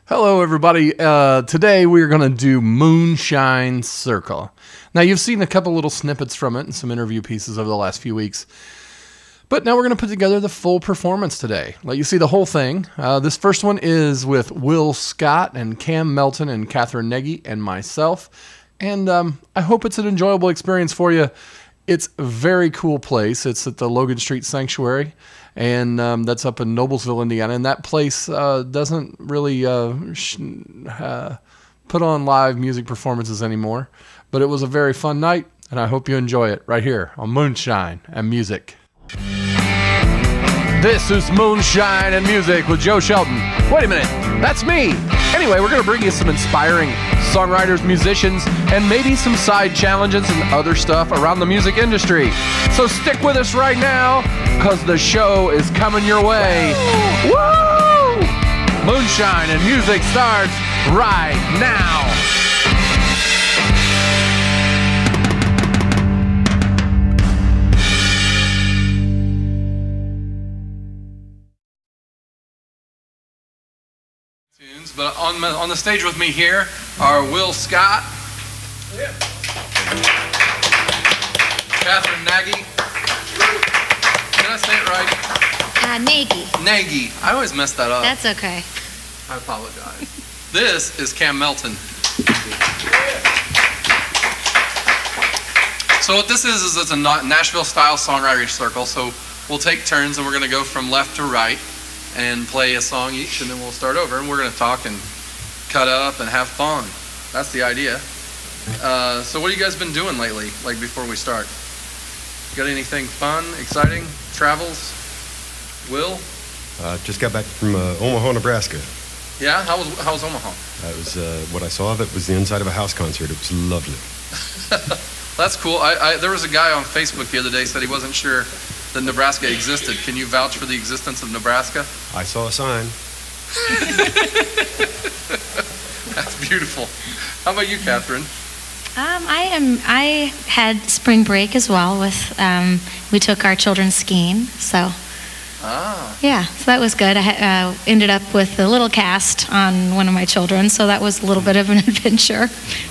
Hello, everybody. Today we're going to do Moonshine Circle. Now, you've seen a couple little snippets from it and some interview pieces over the last few weeks. But now we're going to put together the full performance today. Let you see the whole thing. This first one is with Will Scott and Cam Melton and Katherine Nagy and myself. And I hope it's an enjoyable experience for you. It's a very cool place. It's at the Logan Street Sanctuary. And that's up in Noblesville, Indiana. And that place doesn't really put on live music performances anymore. But it was a very fun night, and I hope you enjoy it right here on Moonshine and Music. This is Moonshine and Music with Joe Shelton. Wait a minute, that's me. Anyway, we're going to bring you some inspiring songwriters, musicians, and maybe some side challenges and other stuff around the music industry. So stick with us right now, because the show is coming your way. Woo! Moonshine and Music starts right now. But on the stage with me here are Will Scott, yeah. Katherine Nagy. Did I say it right? Nagy. Nagy. I always mess that up. That's okay. I apologize. This is Cam Melton. So what this is it's a Nashville-style songwriting circle. So we'll take turns, and we're going to go from left to right and play a song each, and then we'll start over, and we're going to talk and cut up and have fun. That's the idea. So what have you guys been doing lately, like before we start? Got anything fun, exciting, travels? Will? Just got back from Omaha, Nebraska. Yeah? How was Omaha? That was, what I saw of it was the inside of a house concert. It was lovely. That's cool. There was a guy on Facebook the other day said he wasn't sure that Nebraska existed. Can you vouch for the existence of Nebraska? I saw a sign. That's beautiful. How about you, Katherine? I had spring break as well. We took our children skiing, so yeah, so that was good. I ended up with a little cast on one of my children, so that was a little bit of an adventure.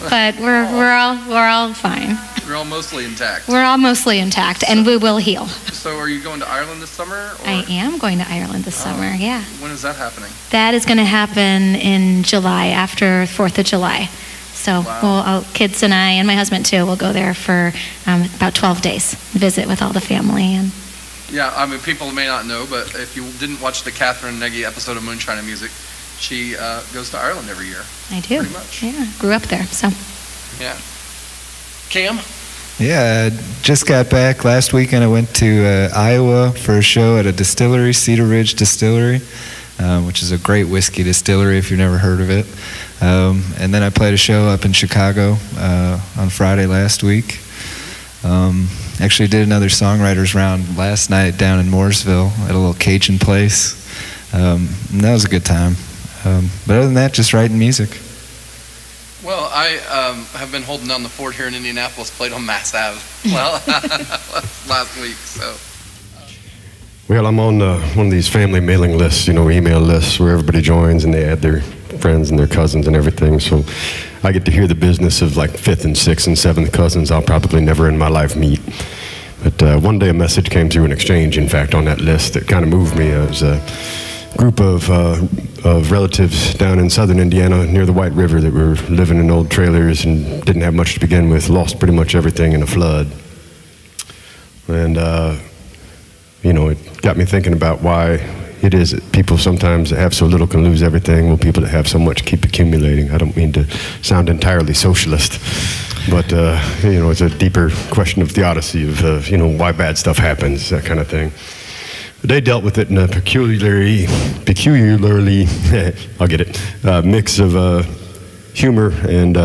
But we're all fine. We're all mostly intact. We're all mostly intact, and we will heal. So are you going to Ireland this summer? Or? I am going to Ireland this summer, yeah. When is that happening? That is going to happen in July, after 4th of July. So wow. Kids and I, and my husband too, will go there for about 12 days, visit with all the family. And yeah, I mean, people may not know, but if you didn't watch the Katherine Nagy episode of Moonshine and Music, she goes to Ireland every year. I do. Pretty much. Yeah, grew up there, so. Yeah. Cam? Yeah, I just got back last weekend. I went to Iowa for a show at a distillery, Cedar Ridge Distillery, which is a great whiskey distillery if you've never heard of it. And then I played a show up in Chicago on Friday last week. Actually did another songwriters round last night down in Mooresville at a little Cajun place. And that was a good time. But other than that, just writing music. Well, I have been holding down the fort here in Indianapolis, played on Mass Ave last week. So. Well, I'm on one of these family mailing lists, email lists where everybody joins and they add their friends and their cousins and everything. So I get to hear the business of like 5th and 6th and 7th cousins I'll probably never in my life meet. But one day a message came through an exchange, in fact, on that list that kind of moved me. It was a group of relatives down in southern Indiana near the White River that were living in old trailers and didn't have much to begin with, lost pretty much everything in a flood. And, it got me thinking about why it is that people sometimes that have so little can lose everything, while people that have so much keep accumulating. I don't mean to sound entirely socialist, but, it's a deeper question of theodicy of, why bad stuff happens, that kind of thing. They dealt with it in a peculiarly, I'll get it, mix of humor and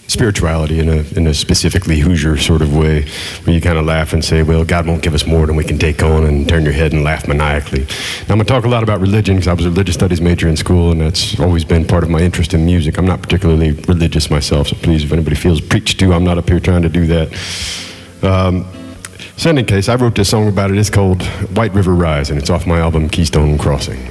spirituality in a specifically Hoosier sort of way, where you kind of laugh and say, well, God won't give us more than we can take on, and turn your head and laugh maniacally. Now, I'm going to talk a lot about religion because I was a religious studies major in school, and that's always been part of my interest in music. I'm not particularly religious myself, so please, if anybody feels preached to, I'm not up here trying to do that. So in any case, I wrote this song about it. It's called White River Rise, and it's off my album Keystone Crossing.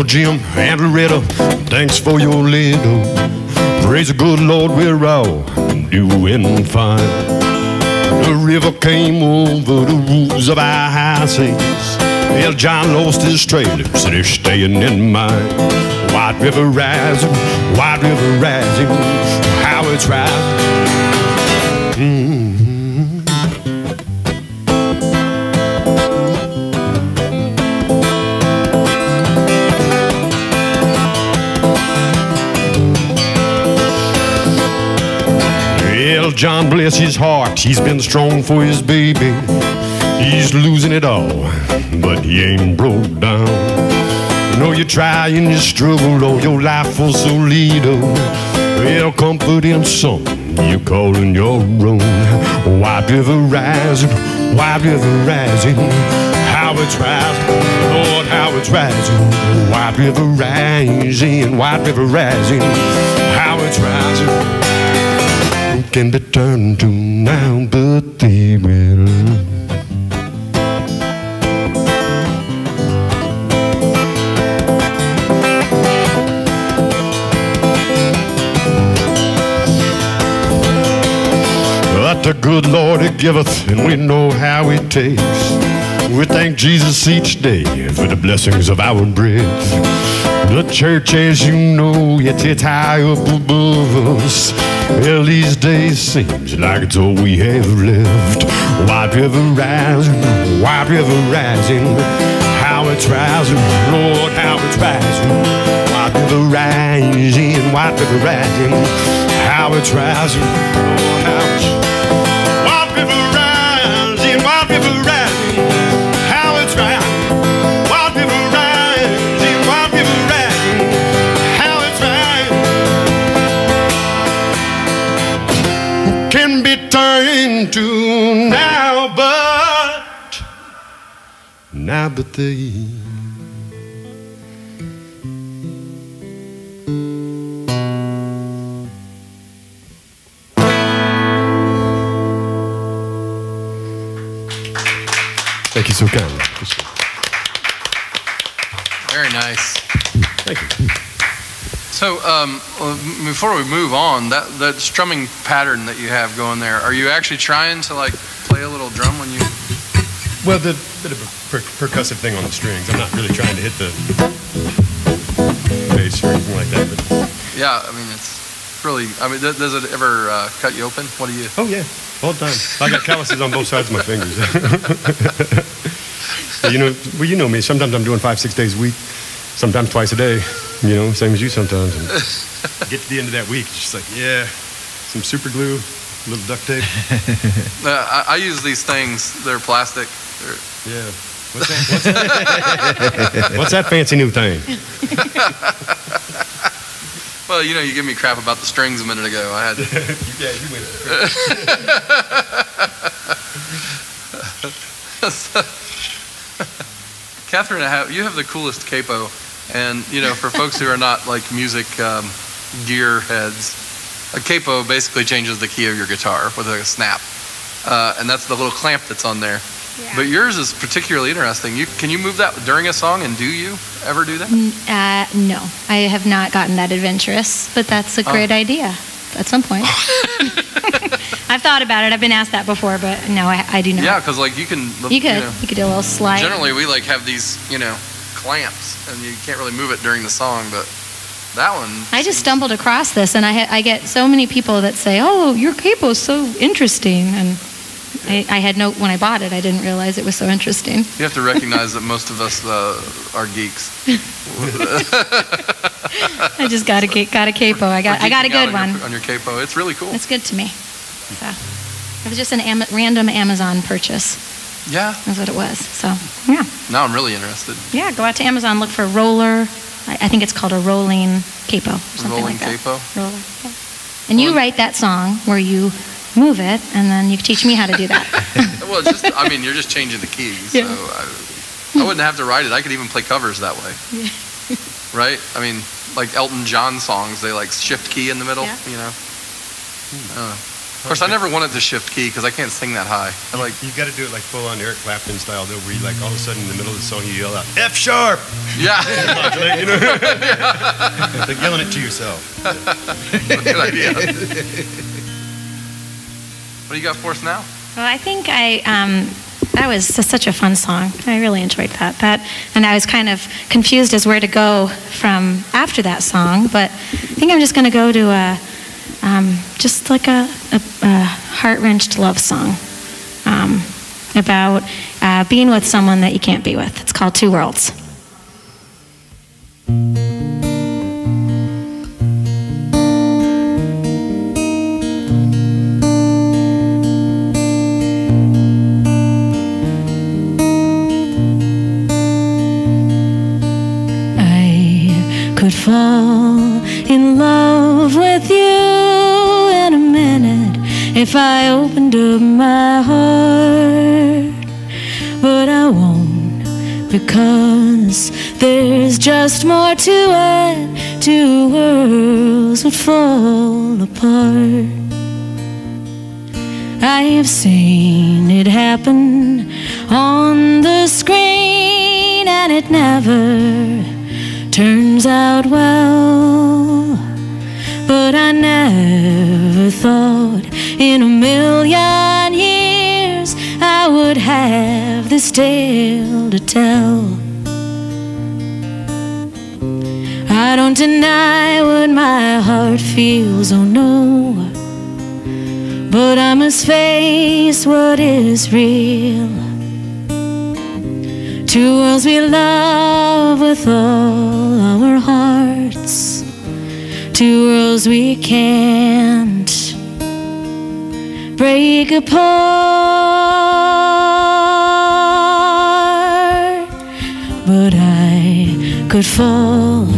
Uncle Jim and Loretta, thanks for your little. Praise the good Lord, we're all doing fine. The river came over the roofs of our houses. Well, John lost his trailer, so they're staying in mine. White River rising, White River rising, how it's rising. Well, John bless his heart, he's been strong for his baby. He's losing it all, but he ain't broke down. You know you try and you struggle all your life for so little. Well, comfort in some you calling your own. White River rising, White River rising, how it's rising, Lord, how it's rising. White River rising, White River rising, how it's rising. Who can be turned to now but thee will. The good Lord He giveth, and we know how He takes. We thank Jesus each day for the blessings of our breath. The church, as you know, yet it's high up above us. Well, these days seems like it's all we have left. White River rising, White River rising, how it's rising, Lord, how it's rising. White River rising, White River rising, how it's rising, Lord, how it's rising. White River rising, White River rising, how it's rising. White River rising, White River rising, how it's rising. Who can be turned to now but thee? Thank you so kindly. Very nice. Thank you. So before we move on, that strumming pattern that you have going there, are you actually trying to like play a little drum when you? Well, the bit of a percussive thing on the strings. I'm not really trying to hit the bass or anything like that. But. Yeah, I mean it's really. I mean, does it ever cut you open? What do you? Oh yeah, all the time. I got calluses on both sides of my fingers. You know, well, you know me. Sometimes I'm doing 5-6 days a week. Sometimes twice a day. You know, same as you sometimes. And get to the end of that week, it's just like, yeah, some super glue, a little duct tape. I use these things. They're plastic. Yeah. What's that? What's that fancy new thing? Well, you know, you give me crap about the strings a minute ago. I had to. Yeah, you went. Katherine, you have the coolest capo, and you know, for folks who are not like music gear heads, a capo basically changes the key of your guitar with a snap, and that's the little clamp that's on there. Yeah. But yours is particularly interesting. Can you move that during a song, and do you ever do that? No, I have not gotten that adventurous, but that's a great idea at some point. I've thought about it. I've been asked that before, but no, I do not. Yeah, because like you could do a little slide. Generally, we like have these, you know, clamps, and you can't really move it during the song, but that one. I just stumbled across this, and I get so many people that say, "Oh, your capo is so interesting," and I had when I bought it, I didn't realize it was so interesting. You have to recognize that most of us are geeks. I just got a capo. I got a good one on your capo. It's really cool. It's good to me. So it was just a random Amazon purchase. Yeah, that's what it was. So yeah. Now I'm really interested. Yeah, go out to Amazon, look for roller. I think it's called a rolling capo. Or something rolling like that. capo. Roller. Yeah. And you write that song where you move it, and then you teach me how to do that. Well, it's just, I mean, you're just changing the keys. Yeah. So I wouldn't have to write it. I could even play covers that way. Yeah. Right? I mean, like Elton John songs, they like shift key in the middle, you know? Of course, I never wanted to shift key because I can't sing that high. You got to do it like full on Eric Clapton style, though, where you like all of a sudden in the middle of the song you yell out F sharp. Yeah. You know? It's like yelling it to yourself. Good idea. What do you got for us now? Well, I think that was such a fun song. I really enjoyed that. And I was kind of confused as where to go from after that song, but I think I'm just going to go to just like a heart-wrenched love song about being with someone that you can't be with. It's called Two Worlds. Could fall in love with you in a minute if I opened up my heart, but I won't, because there's just more to it. Two worlds would fall apart. I have seen it happen on the screen, and it never turns out well, but I never thought in a million years I would have this tale to tell. I don't deny what my heart feels, oh no, but I must face what is real. Two worlds we love with all our hearts, two worlds we can't break apart. But I could fall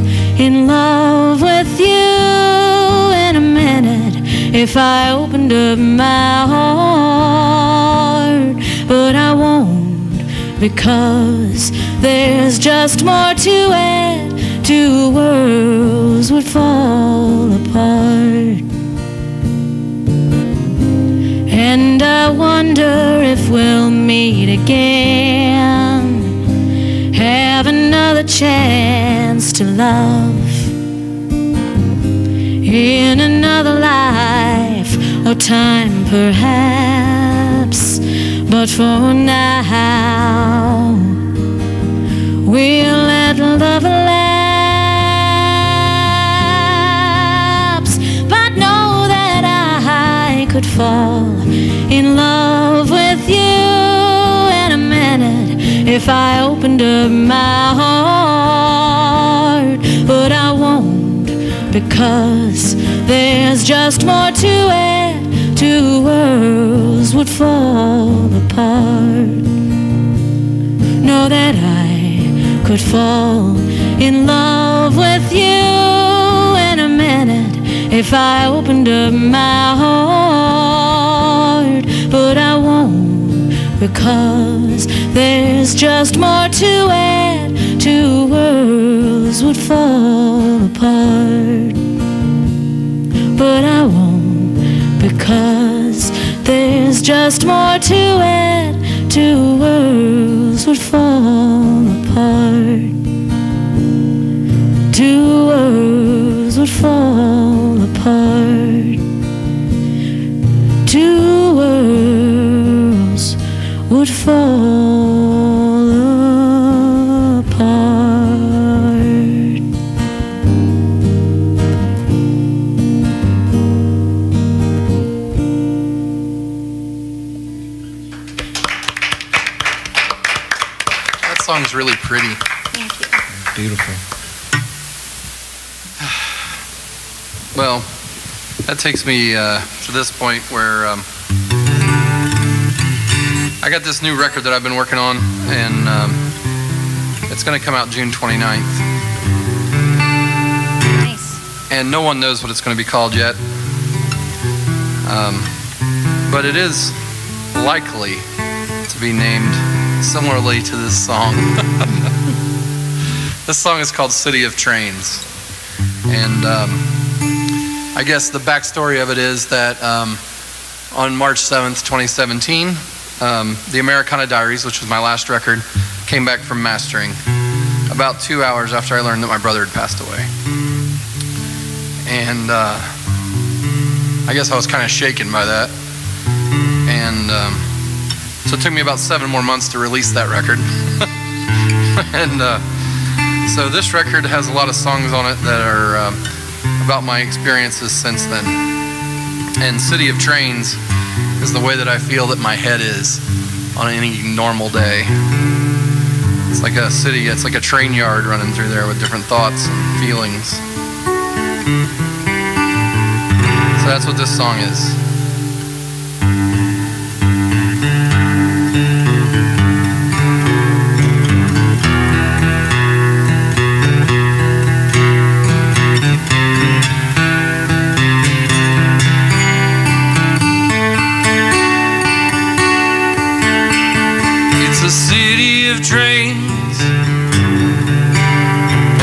in love with you in a minute if I opened up my heart, but I won't, because there's just more to it. Two worlds would fall apart. And I wonder if we'll meet again, have another chance to love in another life or time perhaps. But for now, we'll let love lapse. But know that I could fall in love with you in a minute if I opened up my heart. But I won't, because there's just more to it. Two worlds would fall apart. Know that I could fall in love with you in a minute if I opened up my heart. But I won't, because there's just more to it. Two worlds would fall apart. But I won't, because there's just more to it. Two worlds would fall apart. Two worlds would fall apart. Two worlds would fall apart. That song's really pretty. Thank you. Beautiful. Well, that takes me to this point where I got this new record that I've been working on, and it's going to come out June 29th. Nice. And no one knows what it's going to be called yet. But it is likely to be named similarly to this song. This song is called City of Trains. And I guess the backstory of it is that on March 7th, 2017. The Americana Diaries, which was my last record, came back from mastering about 2 hours after I learned that my brother had passed away. And I guess I was kind of shaken by that. And so it took me about 7 more months to release that record. And so this record has a lot of songs on it that are about my experiences since then. And City of Trains is the way that I feel that my head is on any normal day. It's like a city, it's like a train yard running through there with different thoughts and feelings. So that's what this song is. It's a city of trains,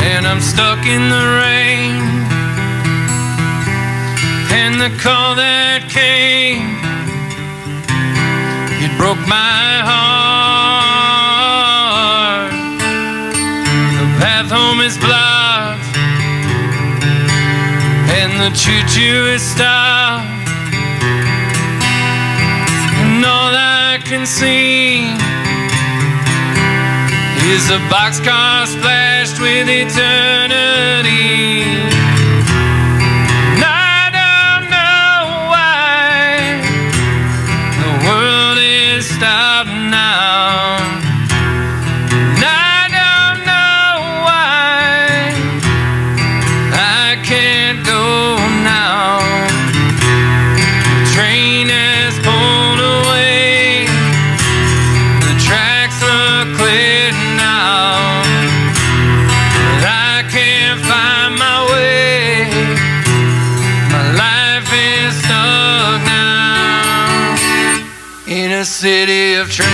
and I'm stuck in the rain, and the call that came, it broke my heart. The path home is blocked, and the choo-choo is stopped, and all I can see is a boxcar splashed with eternity. And I don't know why the world is stopped now. And I don't know why I can't go now. The train has pulled away, the tracks look clear. A city of trains.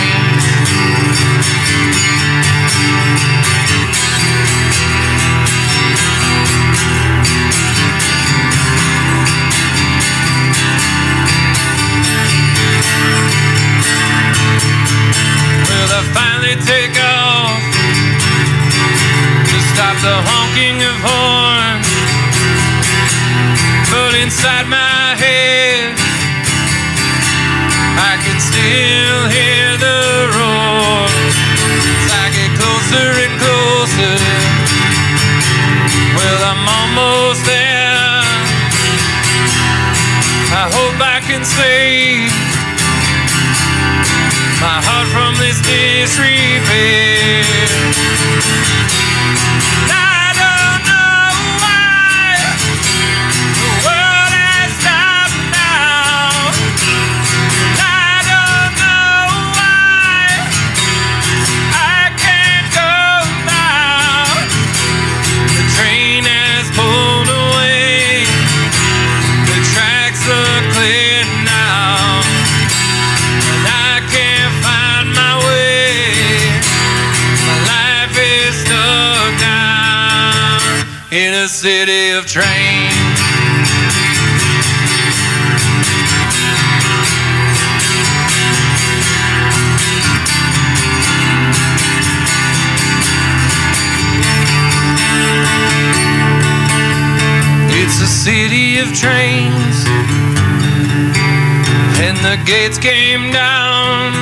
Well, I finally take off to stop the honking of horns, but inside my head I can still hear the roar as I get closer and closer. Well, I'm almost there. I hope I can save my heart from this disrepair. I don't know why the world has stopped now. In a city of trains. It's a city of trains, and the gates came down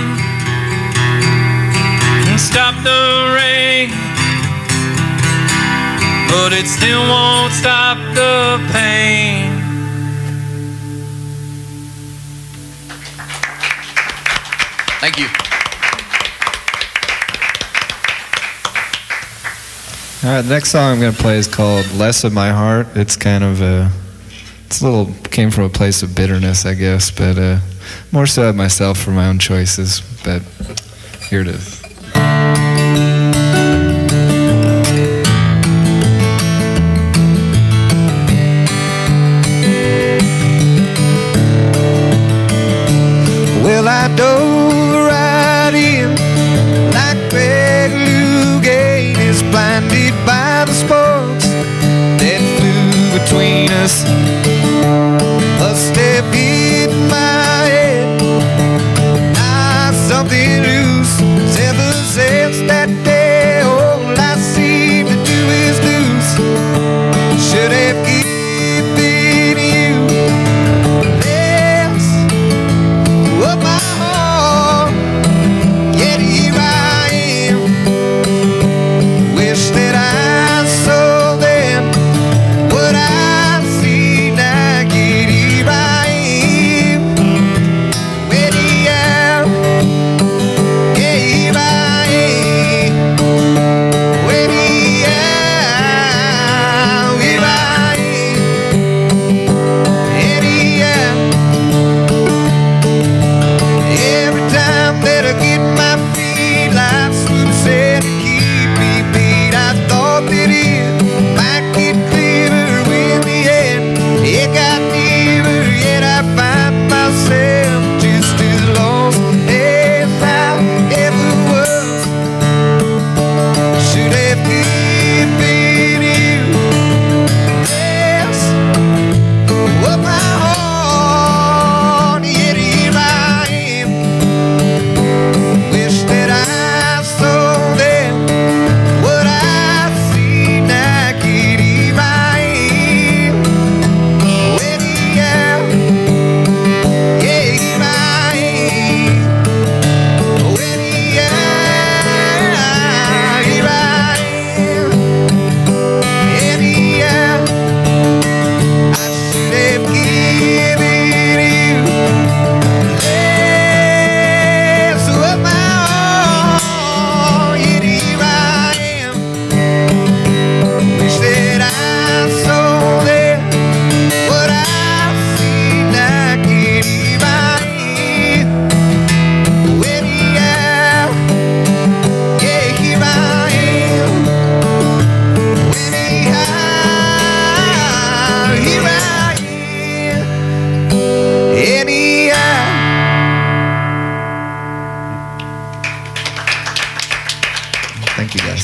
and stopped the rain, but it still won't stop the pain. Thank you. All right, the next song I'm going to play is called Less of My Heart. It's kind of came from a place of bitterness, I guess, but more so of myself for my own choices, but here it is. Well, I dove right in like Greg Lugate is blinded by the sparks that flew between us. Must have hit my head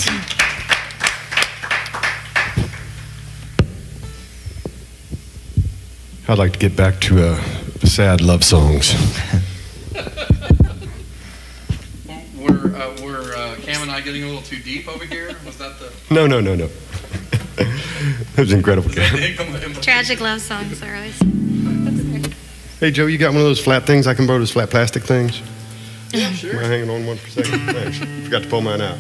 Thanks. I'd like to get back to sad love songs. Were Cam and I getting a little too deep over here? Was that the... No. That was incredible, Cam. Tragic love songs are always... Hey, Joe, you got one of those flat things? I can borrow those flat plastic things? Yeah, sure. Am I hanging on one for a second? Thanks. Forgot to pull mine out.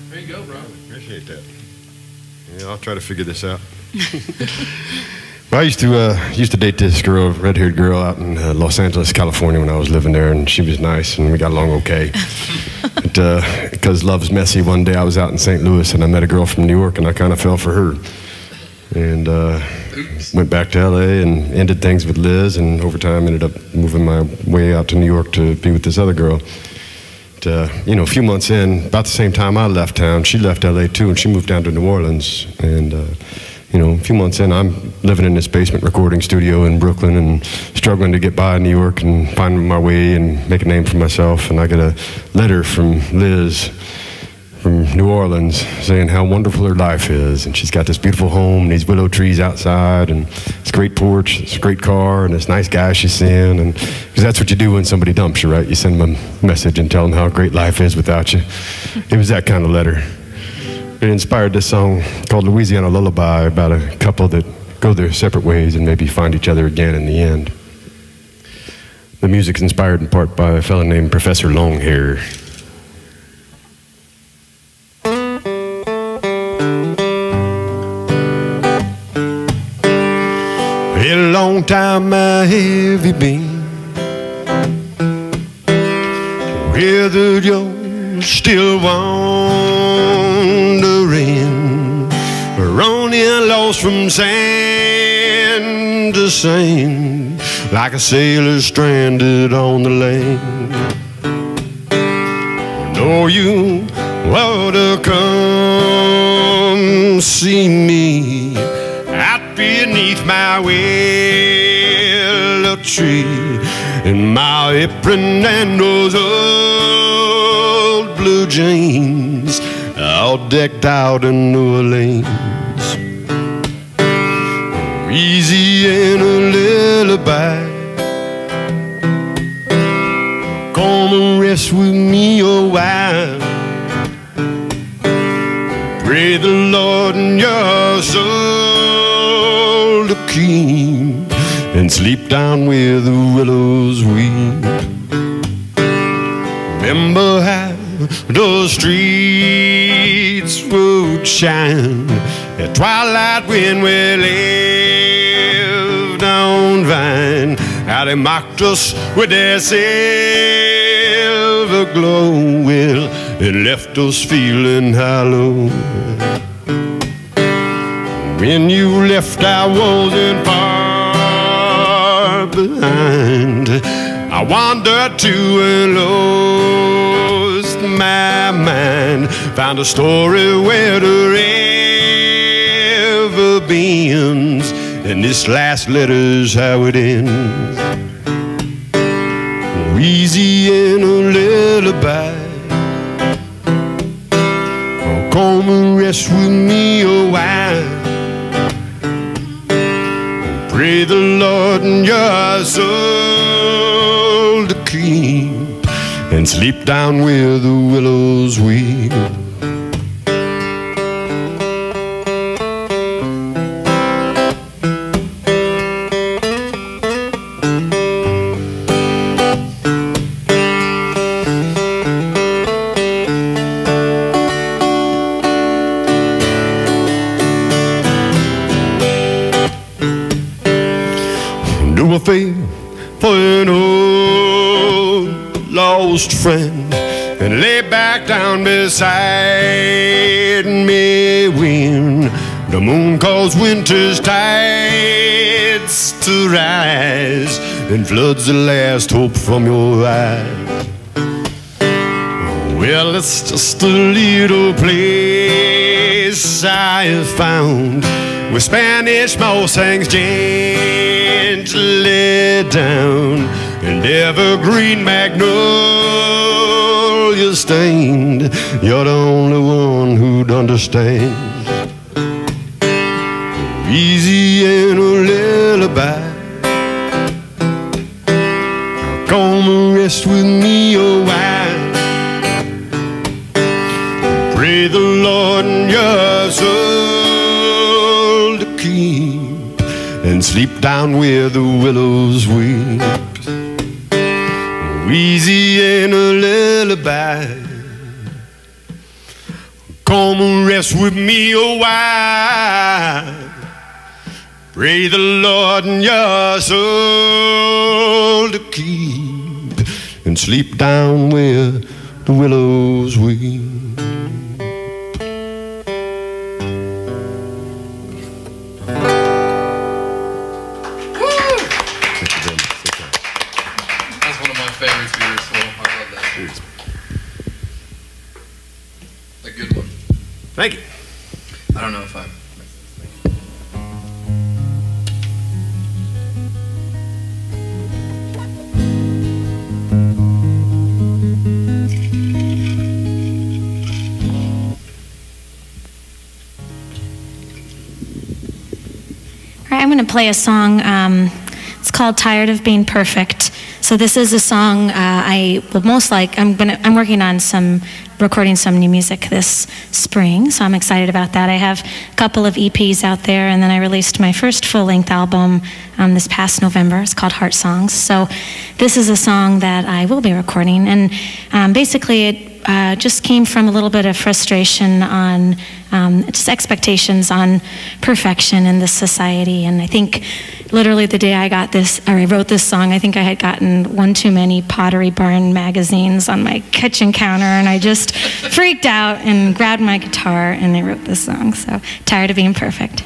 There you go, bro. Appreciate that. Yeah, I'll try to figure this out. Well, I used to date this girl, red-haired girl, out in Los Angeles, California, when I was living there, and she was nice, and we got along okay. But because love's messy, one day I was out in St. Louis, and I met a girl from New York, and I kind of fell for her, and went back to L.A. and ended things with Liz, and over time ended up moving my way out to New York to be with this other girl. But, a few months in, about the same time I left town, she left L.A. too, and she moved down to New Orleans, and a few months in, I'm living in this basement recording studio in Brooklyn and struggling to get by in New York and find my way and make a name for myself. And I get a letter from Liz from New Orleans saying how wonderful her life is. And she's got this beautiful home and these willow trees outside and this great porch, this great car, and this nice guy she's seeing. And because that's what you do when somebody dumps you, right? You send them a message and tell them how great life is without you. It was that kind of letter. It inspired this song called Louisiana Lullaby about a couple that go their separate ways and maybe find each other again in the end. The music's inspired in part by a fellow named Professor Longhair. A long time I have you been, whether you're still wandering, running lost from sand to sand, like a sailor stranded on the land. Know you ought to come see me out beneath my willow tree, in my apron and those old blue jeans, all decked out in New Orleans. Louisiana lullaby, come and rest with me a while. Pray the Lord in your soul to keep, and sleep down where the willows weep. Remember how those streets would shine at twilight when we lived on Vine, how they mocked us with their silver glow, well, it left us feeling hollow. When you left, I wasn't far behind. I wandered to and lost my mind, found a story where the river bends, and this last letter's how it ends. Louisiana lullaby, oh, come and rest with me a while. Pray the Lord in your soul to keep, and sleep down where the willows weep. Do a favor for an old lost friend and lay back down beside me when the moon calls winter's tides to rise and floods the last hope from your eyes. Well, it's just a little place I have found where Spanish moss hangs gently down, and evergreen magnolia stained. You're the only one who'd understand. Easy and a lullaby. Come and rest with me a while. Pray the Lord in your soul to keep, and sleep down where the willows weep. Easy and a lullaby. Come and rest with me a while. Pray the Lord in your soul to keep, and sleep down where the willows weep. That's one of my favorites of yours, Phil. I love that. A good one. Thank you. I don't know if I... I'm going to play a song. It's called "Tired of Being Perfect." So this is a song I will most like. I'm working on recording some new music this spring, so I'm excited about that. I have a couple of EPs out there, and then I released my first full-length album this past November. It's called Heart Songs. So this is a song that I will be recording, and basically it just came from a little bit of frustration on just expectations on perfection in this society. And I think literally the day I got this, or I wrote this song, I think I had gotten one too many Pottery Barn magazines on my kitchen counter, and I just freaked out and grabbed my guitar and I wrote this song. So, Tired of Being Perfect.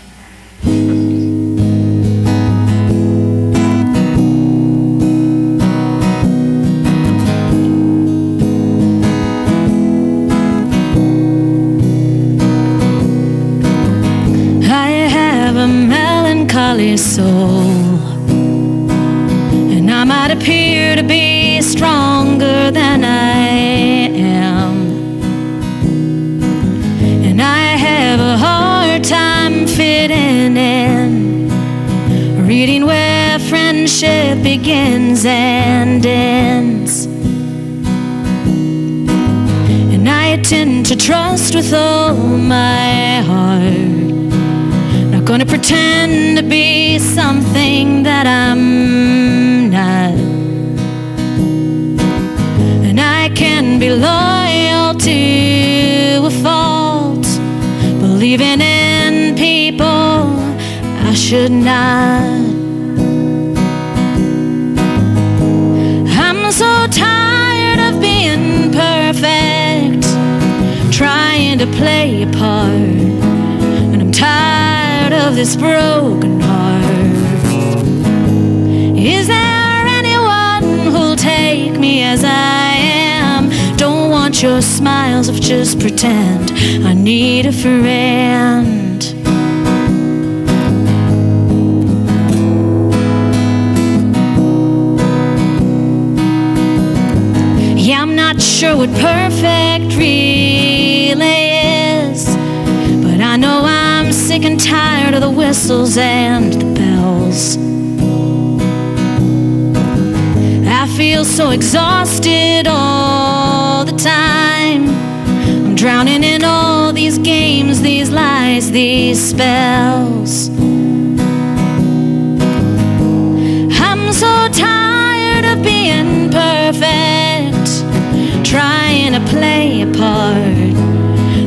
Soul, and I might appear to be stronger than I am, and I have a hard time fitting in, reading where friendship begins and ends, and I tend to trust with all my heart. Gonna pretend to be something that I'm not, and I can be loyal to a fault, believing in people I should not. I'm so tired of being perfect, trying to play a part, and I'm tired of this broken heart. Is there anyone who'll take me as I am? Don't want your smiles of just pretend. I need a friend. Yeah, I'm not sure what perfect really is, but I know I'm sick and tired of the whistles and the bells. I feel so exhausted all the time. I'm drowning in all these games, these lies, these spells. I'm so tired of being perfect, trying to play a part,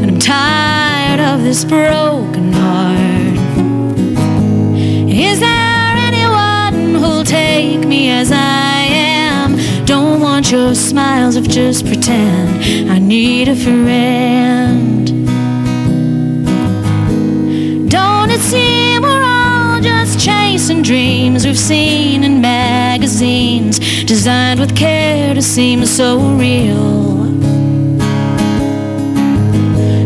and I'm tired of this broken heart. Is there anyone who'll take me as I am? Don't want your smiles of just pretend. I need a friend. Don't it seem we're all just chasing dreams we've seen in magazines, designed with care to seem so real?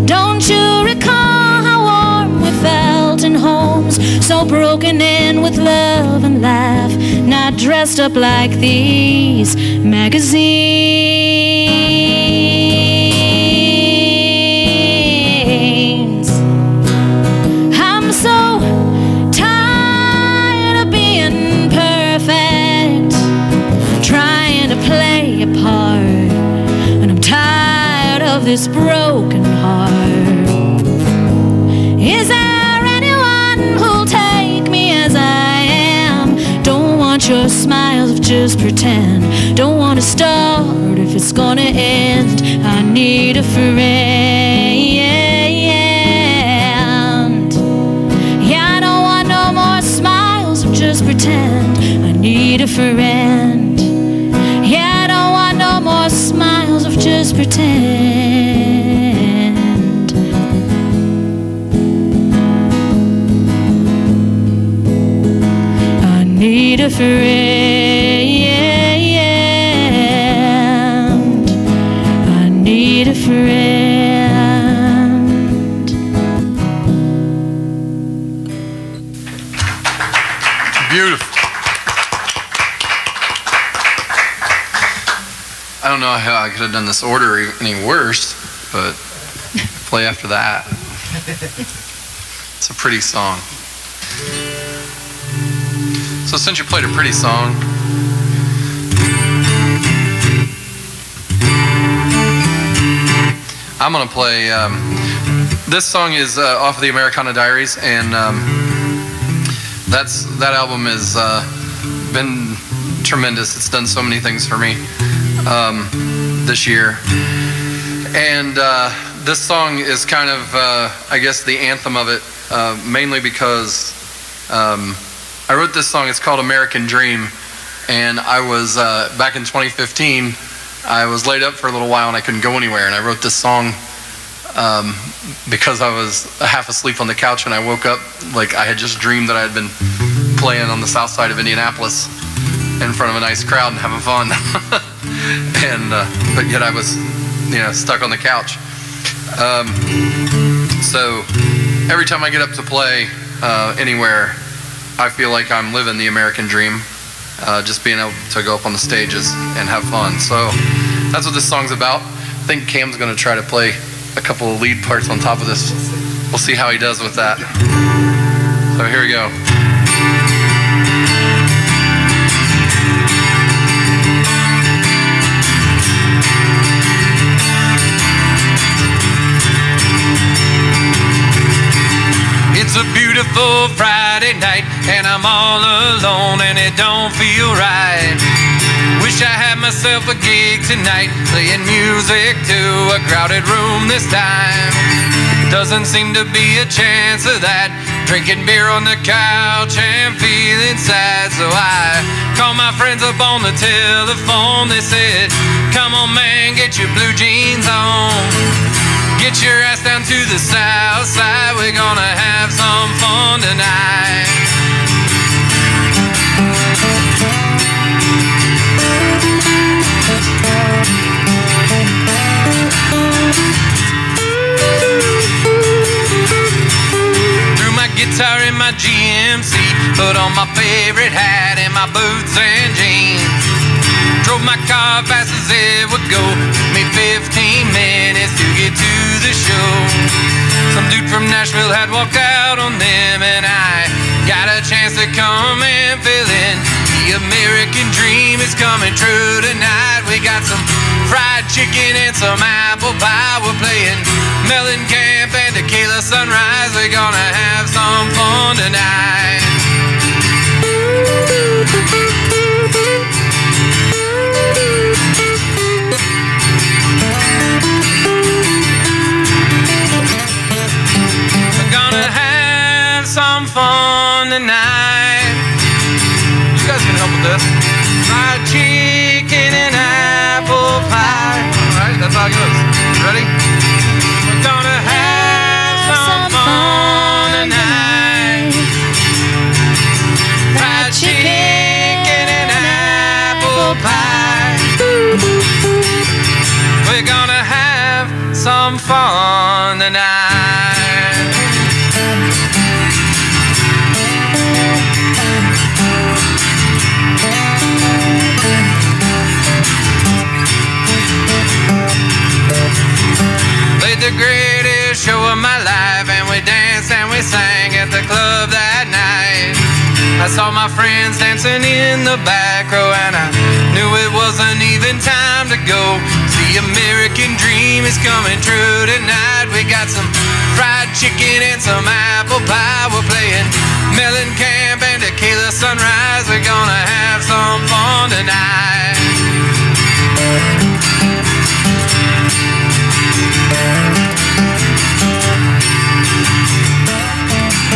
Don't you recall how warm we felt in homes so broken in with love and laugh, night not dressed up like these magazines. I'm so tired of being perfect, trying to play a part, and I'm tired of this broken heart. Is there anyone who'll take me as I am? Don't want your smiles, just pretend. Don't want to start if it's gonna end. I need a friend. Yeah, I don't want no more smiles, just pretend. I need a friend. Yeah, I don't want no more smiles of just pretend. I need a friend. I need a friend. Beautiful. I don't know how I could have done this order any worse, but play after that. It's a pretty song. So since you played a pretty song, I'm gonna play, this song is off of the Americana Diaries, and that album has been tremendous. It's done so many things for me this year. And this song is kind of, I guess, the anthem of it, mainly because I wrote this song. It's called American Dream, and I was, back in 2015, I was laid up for a little while and I couldn't go anywhere, and I wrote this song because I was half asleep on the couch, and I woke up like I had just dreamed that I had been playing on the south side of Indianapolis in front of a nice crowd and having fun. And but yet I was, stuck on the couch. So every time I get up to play anywhere, I feel like I'm living the American dream, just being able to go up on the stages and have fun. So that's what this song's about. I think Cam's going to try to play a couple of lead parts on top of this. We'll see how he does with that. So here we go. It's a beautiful Friday night, and I'm all alone, and it don't feel right. Wish I had myself a gig tonight, playing music to a crowded room this time. Doesn't seem to be a chance of that, drinking beer on the couch and feeling sad. So I called my friends up on the telephone. They said, come on man, get your blue jeans on, get your ass down to the south side. We're gonna have some fun tonight. Threw my guitar in my GMC, put on my favorite hat and my boots and jeans. Drove my car fast as it would go, made 15 minutes to get to the show. Some dude from Nashville had walked out on them, and I got a chance to come and fill in. The American dream is coming true tonight. We got some fried chicken and some apple pie. We're playing Mellencamp and Tequila Sunrise. We're gonna have some fun tonight. We're gonna have some fun tonight. You guys can help with this. Fried chicken and apple pie. Alright, that's how it goes. Ready? We're gonna have some fun tonight. Fried chicken and apple pie. We're gonna have some fun tonight. show of my life, and we danced and we sang at the club that night. I saw my friends dancing in the back row, and I knew it wasn't even time to go. The American dream is coming true tonight. We got some fried chicken and some apple pie. We're playing Mellencamp and Tequila Sunrise. We're gonna have some fun tonight.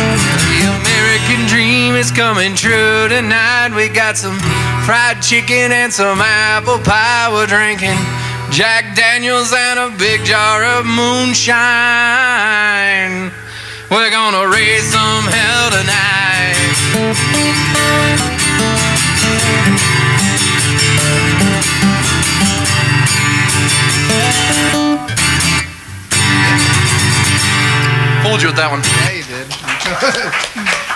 The American dream is coming true tonight. We got some fried chicken and some apple pie. We're drinking Jack Daniels and a big jar of moonshine. We're gonna raise some hell tonight. Fooled you with that one. Yeah, you did.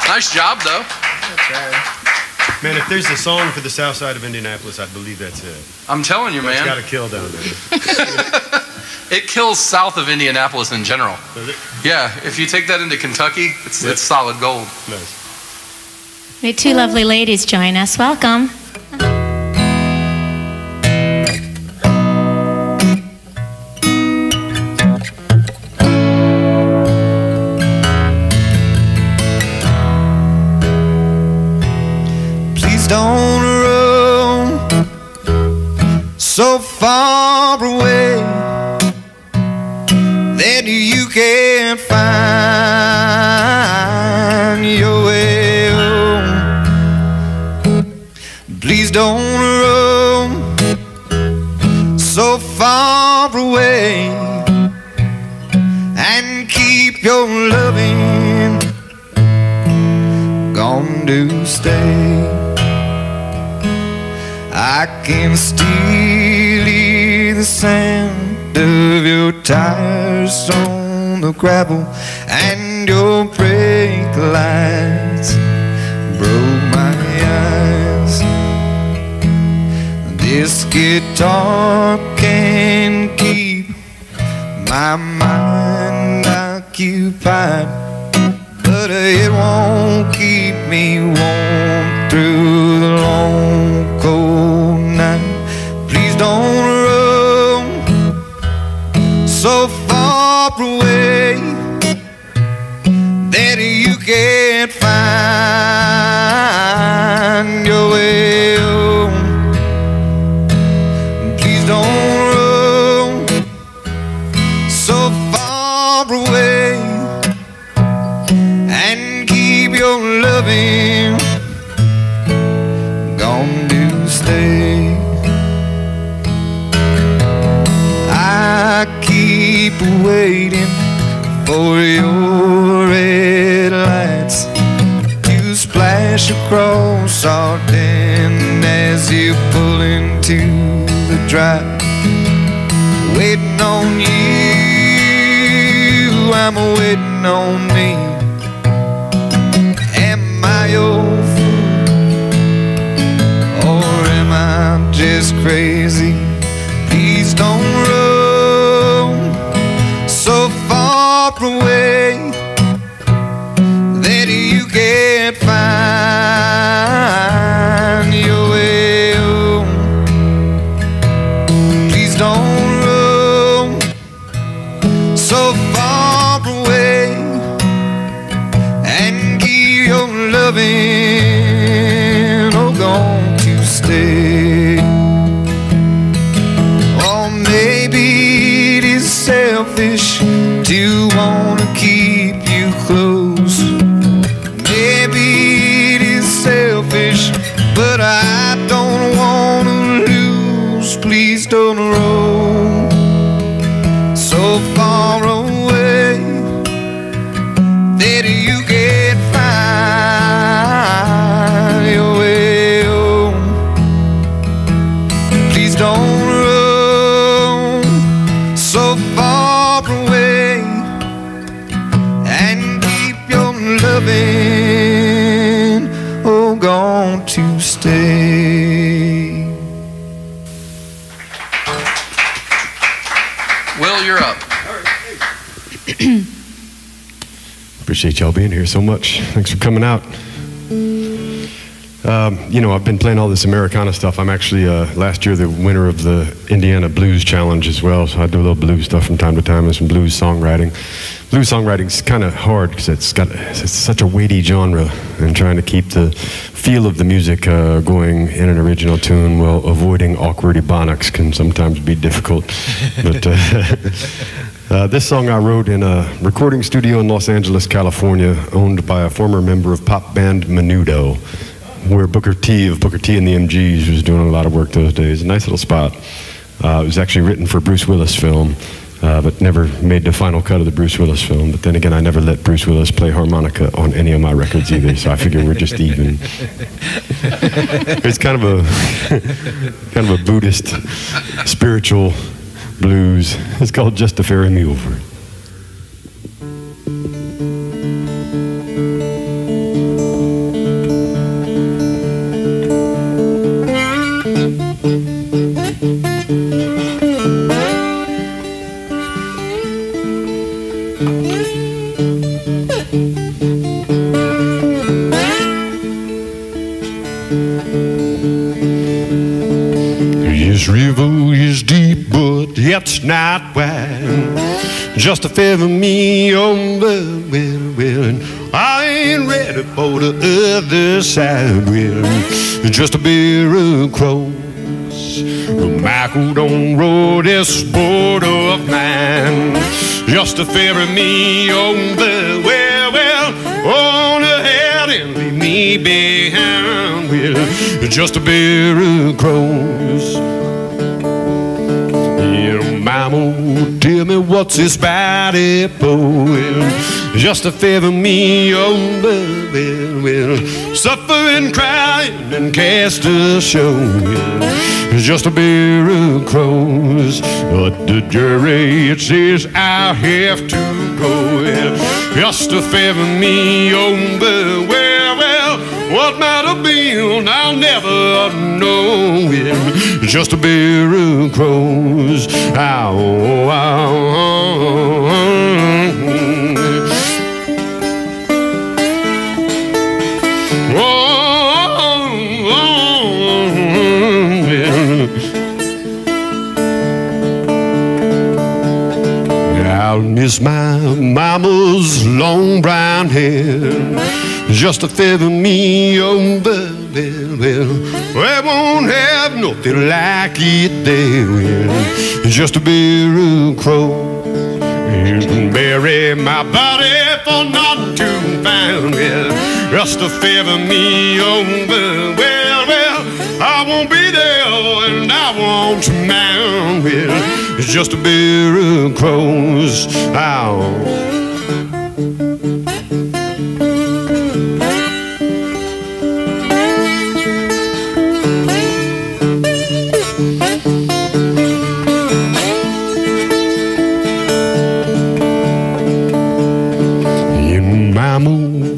Nice job, though. That's right. Man, if there's a song for the south side of Indianapolis, I believe that's it. I'm telling you, man. It's got to kill down there. It kills south of Indianapolis in general. Does it? Yeah, if you take that into Kentucky, it's solid gold. Nice. We had two lovely ladies join us. Welcome. Don't roam so far away that you can't find your way home. Please don't roam so far away and keep your loving gone to stay. I can still hear the sound of your tires on the gravel, and your brake lights broke my eyes. This guitar can keep my mind occupied, but it won't keep me warm through the long cold night. Please don't roam so far away that you can't find your way home. Please don't roam so far away and keep your loving gone to stay. I keep waiting for your red lights to splash across our den as you pull into the drive. Waiting on you, I'm waiting on me. Am I your fool, or am I just crazy? Please don't roam so far away that you can't find your way home. Please don't roam so far away and keep your loving gone to stay. Or maybe it is selfish to want to keep you close. Maybe it is selfish, but I don't want to lose. Please don't roam so far away that you can't find your way home. Please don't roam so far away and keep your loving gone to stay. Will, you're up. All right, thanks. Appreciate y'all being here so much. Thanks for coming out. You know, I've been playing all this Americana stuff. I'm actually, last year, the winner of the Indiana Blues Challenge as well, so I do a little blues stuff from time to time and some blues songwriting. Blues songwriting's kind of hard because it's such a weighty genre, and trying to keep the feel of the music going in an original tune while avoiding awkward ebonics can sometimes be difficult. But this song I wrote in a recording studio in Los Angeles, California, owned by a former member of pop band Menudo, where Booker T and the MGs was doing a lot of work those days. A nice little spot. It was actually written for Bruce Willis film, but never made the final cut of the Bruce Willis film. But then again, I never let Bruce Willis play harmonica on any of my records either, so I figure we're just even. It's kind of a Buddhist spiritual blues. It's called Just to Ferry Me Over. This river is deep, but it's not wide. Just to favor me on the well, and I ain't ready for the other side. Well, just a bit across the Michael road, this border of mine. Just to favor me on the well, on ahead and leave me behind. Well, just a bit across. Mama, tell me what's this body for? Well, just to favor me on the well, suffering, crying, and cast a show. Well, just a bit across, but the jury it says I have to go. Well, just to favor me on the well, what might have been, I'll never know. Well, just a bit across. Ow, ow, I'll miss my mama's long brown hair. Just to favor me on the well, I won't have nothing like it there. Well, just a bit across. You can bury my body for not to find. Well, just to favor me on the well, I won't be there and I won't mind. Well, it's just a bit across. Ow.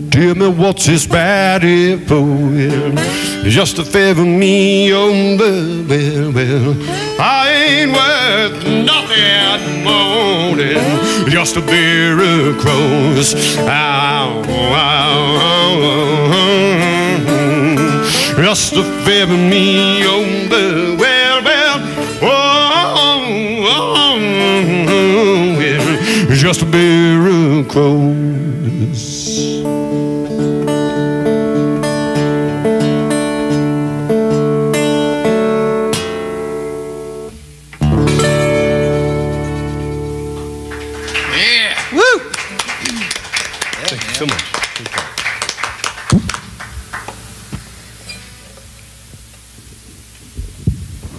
Tell me what's this body for? Well, just to favor me on the well, I ain't worth nothing more than just a beer across. Ow, ow, ow, just to favor me on the well, just a beer across. So much.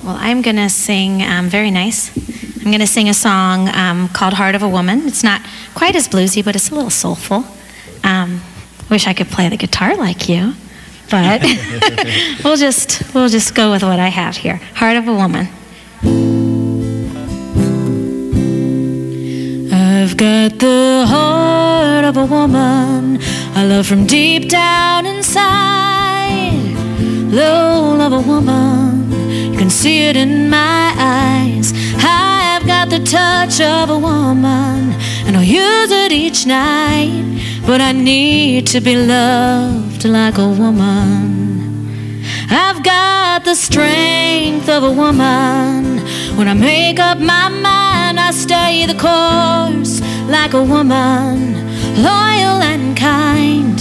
Well, I'm going to sing very nice. I'm going to sing a song called Heart of a Woman. It's not quite as bluesy, but it's a little soulful. Wish I could play the guitar like you, but we'll just go with what I have here. Heart of a Woman. I've got the heart of a woman I love from deep down inside. Love of a woman, you can see it in my eyes. I've got the touch of a woman, and I'll use it each night. but I need to be loved like a woman. I've got the strength of a woman. When I make up my mind, I stay the course like a woman, loyal and kind.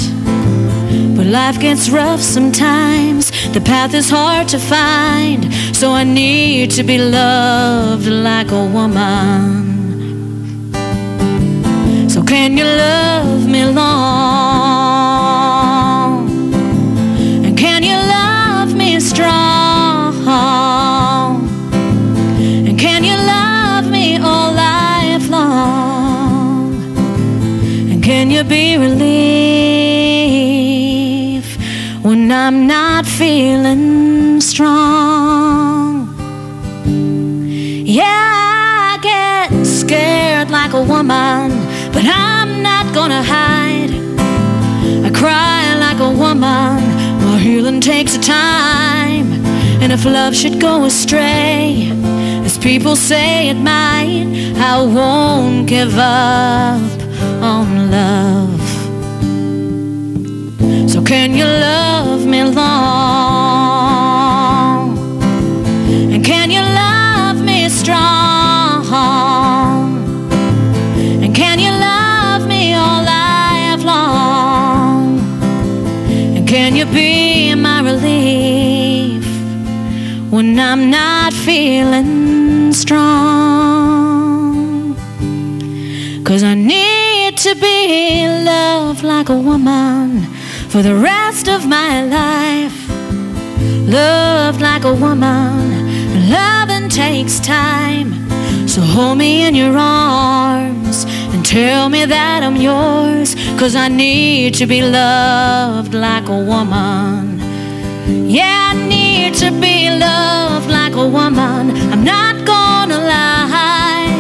But life gets rough sometimes, the path is hard to find, so I need to be loved like a woman. So can you love me long? And can you love me strong? And can you love me all life long? And can you be relief when I'm not feeling strong? Yeah, I get scared like a woman, but I'm not gonna hide. I cry like a woman, my healing takes time. And if love should go astray, as people say it might, I won't give up on love. So can you love me long? And can you love me strong? And can you love me all life long? And can you be my relief when I'm not feeling strong? 'Cause I need to be loved like a woman for the rest of my life. Loved like a woman, loving takes time. So hold me in your arms and tell me that I'm yours, 'cause I need to be loved like a woman. Yeah, I need to be loved like a woman, I'm not gonna lie.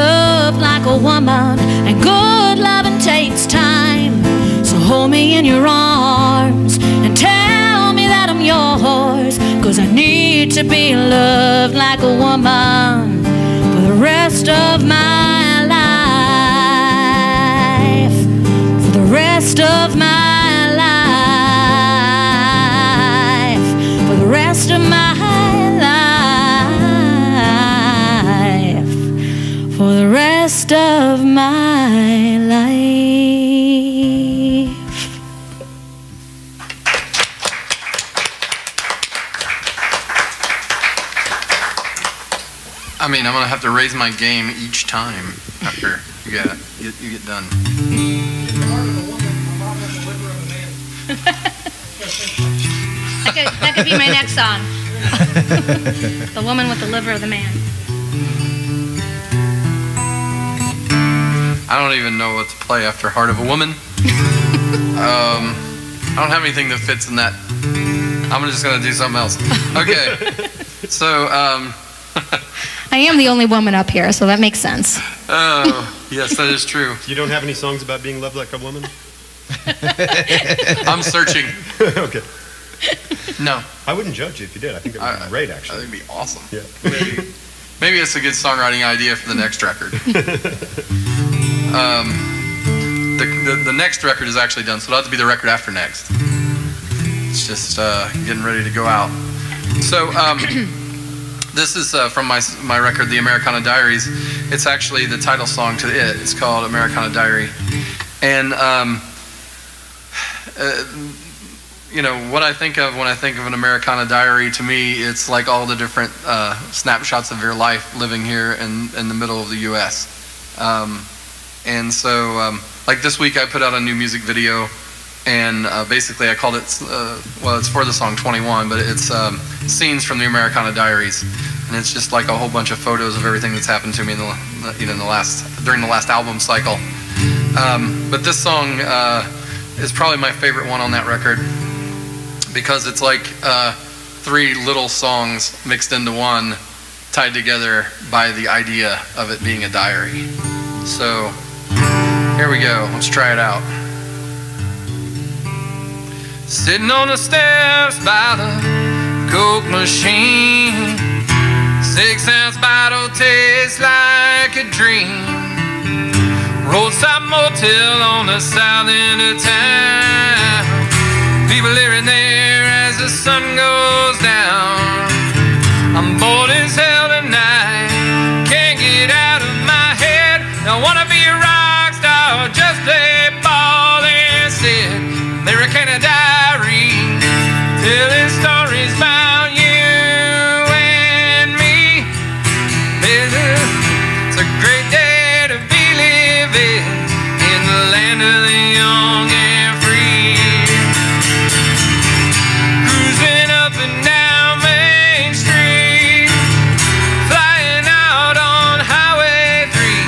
Loved like a woman, and good loving takes time. So hold me in your arms and tell me that I'm yours, 'cause I need to be loved like a woman for the rest of my life. For the rest of my life. For the rest of my life. For the rest of my life. I mean, I'm going to have to raise my game each time after you get done. That could be my next song. The woman with the liver of the man. I don't even know what to play after Heart of a Woman. I don't have anything that fits in that. I'm just going to do something else. Okay. So, I am the only woman up here, so that makes sense. oh, yes, that is true. You don't have any songs about being loved like a woman? I'm searching. Okay. No. I wouldn't judge you if you did. I think it would be great, actually. I think it'd be awesome. Yeah. Maybe it's a good songwriting idea for the next record. The next record is actually done, so it'll have to be the record after next. It's just getting ready to go out. So this is from my record, The Americana Diaries. It's actually the title song to it. It's called Americana Diary. And you know, what I think of when I think of an Americana Diary, to me, it's like all the different snapshots of your life living here in the middle of the U.S. And so, like this week, I put out a new music video, and basically I called it, well, it's for the song 21, but it's scenes from the Americana Diaries, and it's just like a whole bunch of photos of everything that's happened to me in during the last album cycle. But this song is probably my favorite one on that record, because it's like 3 little songs mixed into one, tied together by the idea of it being a diary. So here we go, let's try it out. Sitting on the steps by the Coke machine, 6-ounce bottle tastes like a dream. roadside motel on the south end of town. People living there as the sun goes down. I'm bored as hell tonight, can't get out of my head. I wanna be a rock star, just play ball instead. Americana Diary, telling stories about you and me. It's a great day to be living in the land of the young and free. Cruising up and down Main Street, flying out on Highway 3.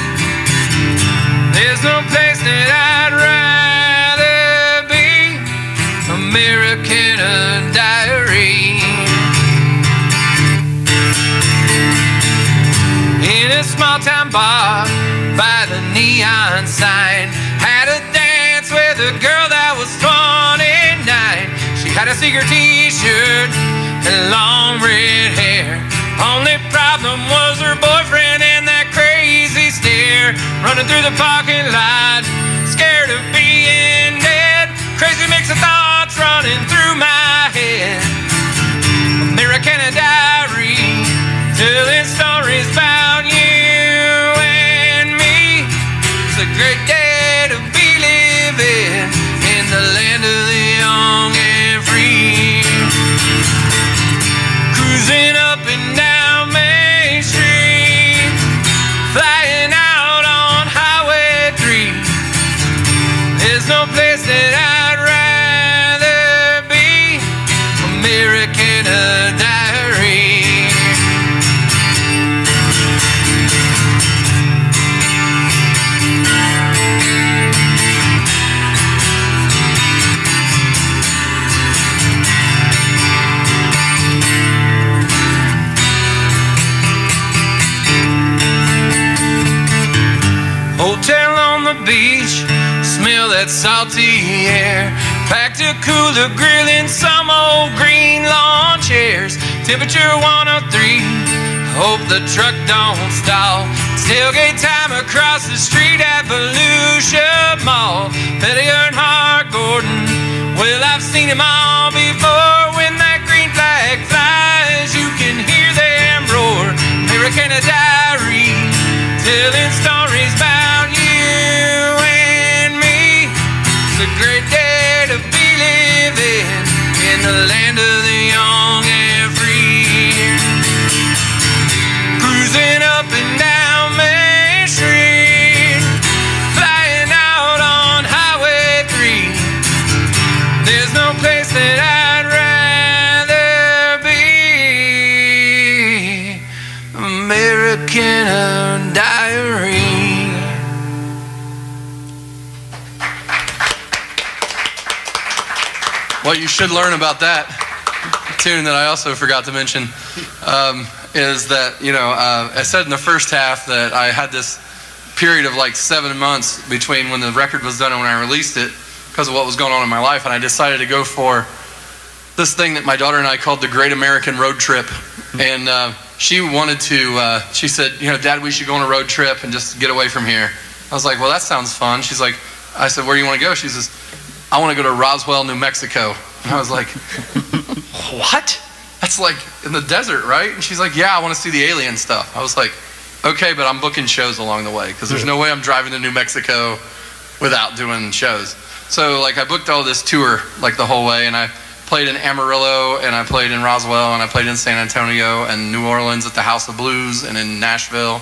There's no place that I'd rather be. Americana Diary. In a small town bar by the neon sign, had a dance with a girl that was 29. She had a secret t-shirt and long red hair. Only problem was her boyfriend and that crazy stare. Running through the parking lot, scared of being dead. Crazy mix of thoughts running through my head. Americana Diary, telling stories about you and me. It's a great day to be living in the land of the young and free. Cruising up and down Main Street, flying out on Highway 3. There's no place that I'd rather be. Americana Diary. Hotel on the beach, smell that salty air. Packed a cooler, grilling some old green lawn chairs. Temperature 103, hope the truck don't stall. It's tailgate time across the street at Volusia Mall. Petty Earnhardt Gordon, well I've seen them all before. When that green flag flies, you can hear them roar. Americana Diary, telling stories about you and me. It's a great day to be living in the land of the young and free. Cruising up and down Main Street, flying out on Highway 3. There's no place that I'd rather be. Americana Diary. What you should learn about that tune that I also forgot to mention is that, you know, I said in the first half that I had this period of like 7 months between when the record was done and when I released it because of what was going on in my life, and I decided to go for this thing that my daughter and I called the Great American Road Trip. And she wanted to, she said, you know, Dad, we should go on a road trip and just get away from here. I was like, well, that sounds fun. She's like, I said, where do you want to go? She says, I want to go to Roswell, New Mexico. And I was like, what? That's like in the desert, right? And she's like, yeah, I want to see the alien stuff. I was like, okay, but I'm booking shows along the way because there's no way I'm driving to New Mexico without doing shows. So like I booked all this tour like the whole way, and I played in Amarillo, and I played in Roswell, and I played in San Antonio and New Orleans at the House of Blues, and in Nashville.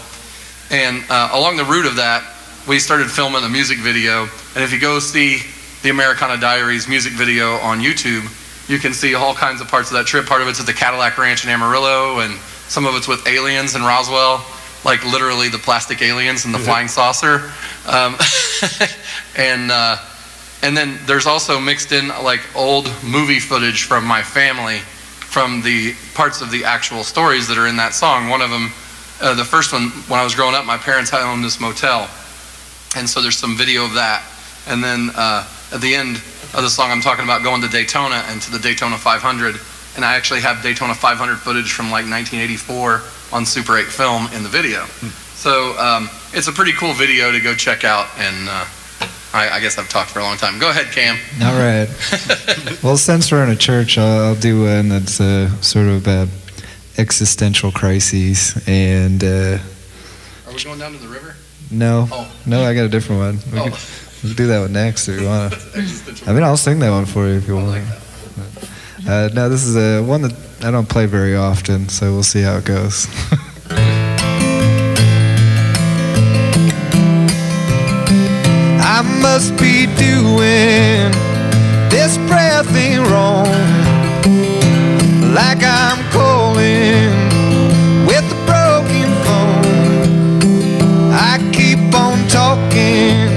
And along the route of that, we started filming a music video. And if you go see the Americana Diaries music video on YouTube, you can see all kinds of parts of that trip. Part of it's at the Cadillac Ranch in Amarillo, and some of it's with aliens in Roswell, like literally the plastic aliens and the flying saucer. And then there's also mixed in like old movie footage from my family, from the parts of the actual stories that are in that song. One of them, the first one, when I was growing up, my parents had owned this motel, and so there's some video of that. And then at the end of the song, I'm talking about going to Daytona and to the Daytona 500, and I actually have Daytona 500 footage from like 1984 on Super 8 film in the video. So it's a pretty cool video to go check out, and I guess I've talked for a long time. Go ahead, Cam. All right. Well, since we're in a church, I'll do one that's sort of about existential crises. And are we going down to the river? No. Oh. No, I got a different one. We can do that one next if you want. I mean, I'll sing that one for you if you want. Like that. No, this is one that I don't play very often, so we'll see how it goes. I must be doing this prayer thing wrong, like I'm calling with a broken phone. I keep on talking,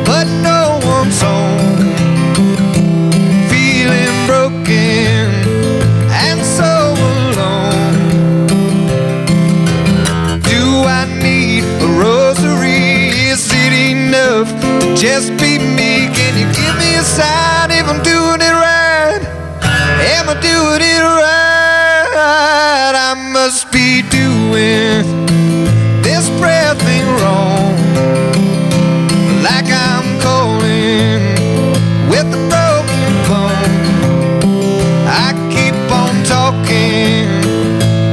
but no one's home. Feeling broken and so alone. Do I need a rosary? Is it enough to just be me? Can you give me a sign if I'm doing it right? Am I doing it right? I must be doing this prayer thing wrong, like I'm calling with a broken phone. I keep on talking,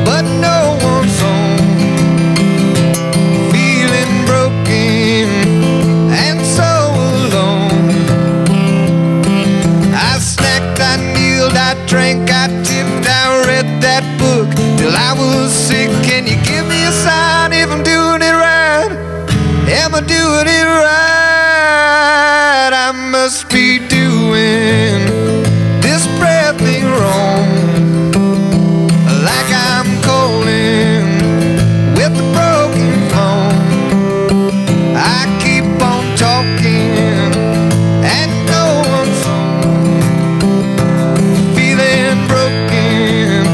but no one's home. Feeling broken and so alone. I snacked, I kneeled, I drank, I tipped, I read that book till I was sick. Can you give me a sign if I'm doing it right? Am I doing it right? I must be doing this prayer thing wrong, like I'm calling with a broken phone. I keep on talking and no one's home. Feeling broken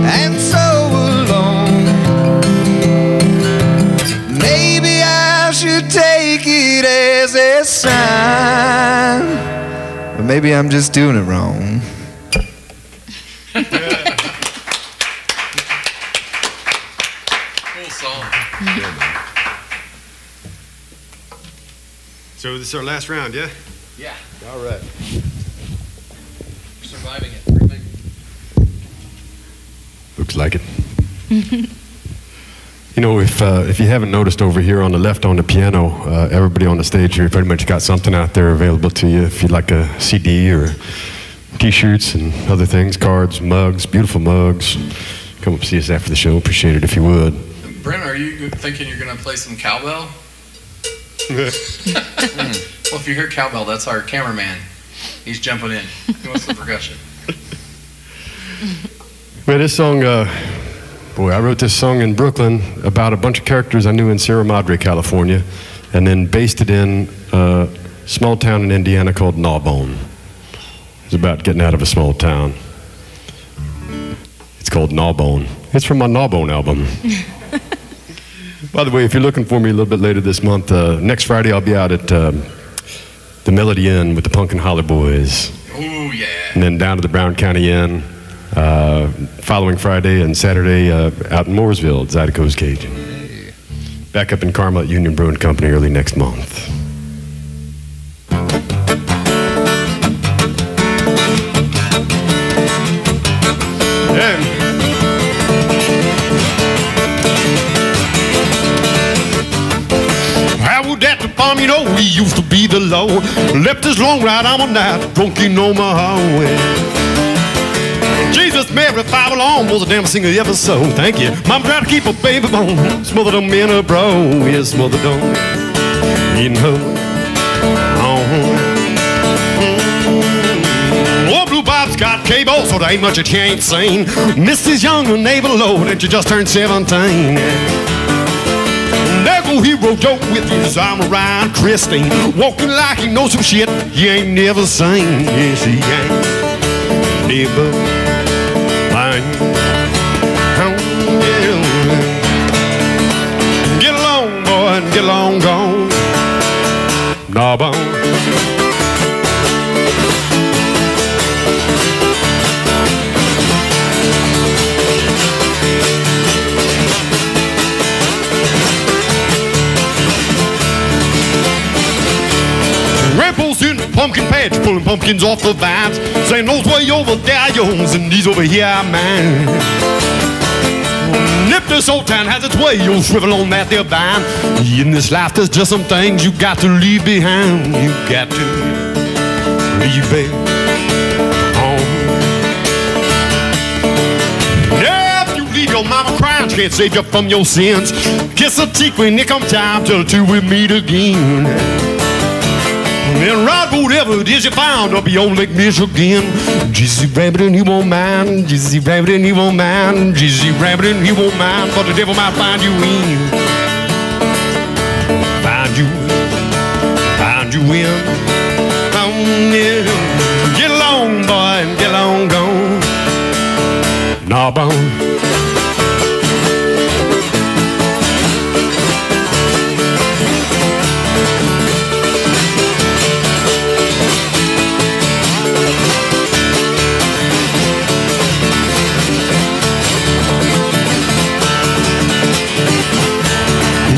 and so alone. Maybe I should take it as a sign, but maybe I'm just doing it wrong. Cool song. So this is our last round, yeah? Yeah, All right. we're surviving it. Everything. Looks like it. You know, if you haven't noticed over here on the left on the piano, everybody on the stage here pretty much got something out there available to you. If you'd like a CD or T-shirts and other things, cards, mugs, beautiful mugs, come up and see us after the show. Appreciate it if you would. Brent, are you thinking you're going to play some cowbell? Well, if you hear cowbell, that's our cameraman. He's jumping in. He wants the percussion. Well, this song, boy, I wrote this song in Brooklyn about a bunch of characters I knew in Sierra Madre, California, and then based it in a small town in Indiana called Gnawbone. It's about getting out of a small town. It's called Gnawbone. It's from my Gnawbone album. By the way, if you're looking for me a little bit later this month, next Friday I'll be out at the Melody Inn with the Punkin' Holler Boys. Ooh, yeah. And then down to the Brown County Inn. Following Friday and Saturday out in Mooresville at Zydeco's Cajun. Back up in Carmel at Union Brewing Company early next month. How would that the farm, you know, we used to be the law. Left this long ride, I'm a night, drunking on my highway. Jesus, Mary, five along was the damnest thing I ever saw. Thank you. Mom tried to keep a baby bone, smothered them in a bro. Yes, smothered them in her. Oh, Blue Bob's got cable, so there ain't much that you ain't seen. Mrs. Young and Neighbor Low, that you just turned 17. There go Hero Joe with his arm around Christine, walking like he knows some shit he ain't never seen. Yes, he ain't never. Get along, boy, and get along, gone. Gnawbone. goes in the pumpkin patch, pulling pumpkins off the vines, saying those way over there are yours and these over here are mine. And if this old town has its way, you'll shrivel on that there vine. In this life there's just some things you got to leave behind. You got to leave behind. Leave your mama crying, she can't save you from your sins. Kiss her cheek when it comes time till the two we meet again. And ride whatever it is you found up your own Lake Michigan. Jizzy Rabbit and he won't mind, Jizzy Rabbit and he won't mind, Jizzy Rabbit and he won't mind, but the devil might find you in. Find you in. Yeah. Get along, boy, and get along, gone. Gnawbone.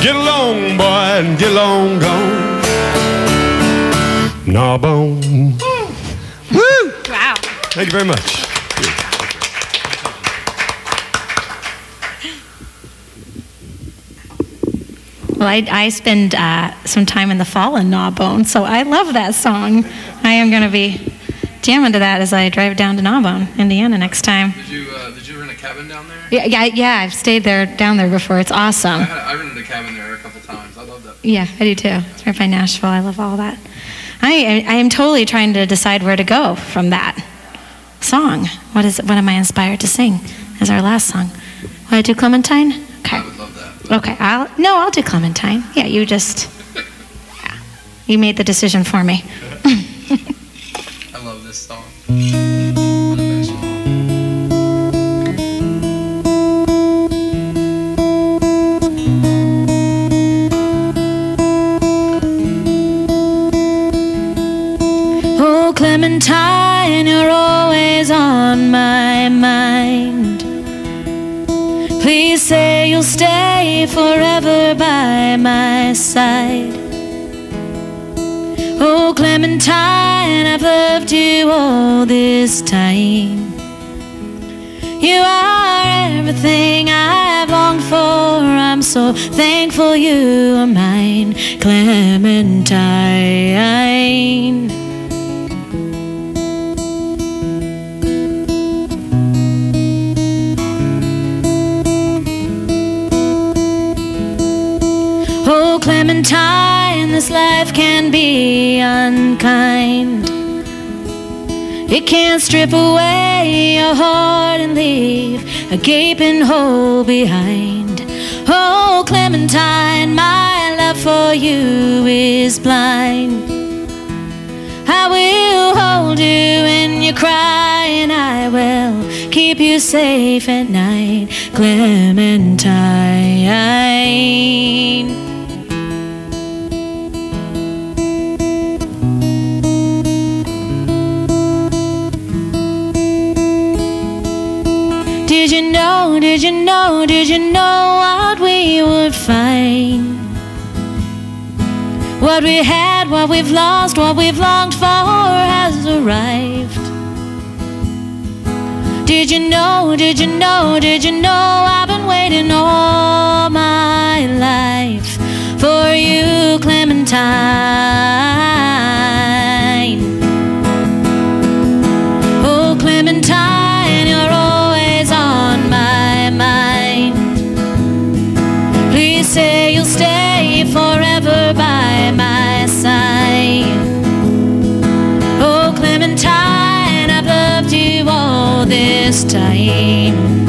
Get along, boy, and get along, gone. Gnawbone. Woo! Wow. Thank you very much. Well, I spend some time in the fall in Gnawbone, so I love that song. I am going to be jamming to that as I drive down to Gnawbone, Indiana next time. Did you rent a cabin down there? Yeah. I've stayed down there before. It's awesome. I rented a cabin there a couple times. I love that. Yeah, I do too. It's right by Nashville. I love all that. I am totally trying to decide where to go from that song. What am I inspired to sing as our last song? Will I do Clementine? Okay. I would love that. Okay, I'll do Clementine. Yeah, you made the decision for me. I love this song. Oh, Clementine, you're always on my mind. Please say you'll stay forever by my side. Oh, Clementine, I've loved you all this time. You are everything I've longed for. I'm so thankful you are mine, Clementine. Oh, Clementine, this life can be unkind. It can strip away your heart and leave a gaping hole behind. Oh, Clementine, my love for you is blind. I will hold you when you cry, and I will keep you safe at night, Clementine. Did you know what we would find? What we had, what we've lost, what we've longed for has arrived. Did you know I've been waiting all my life for you, Clementine. Oh, Clementine, you're always on my mind. Please say you'll stay forever by my side. Oh, Clementine, I've loved you all this time.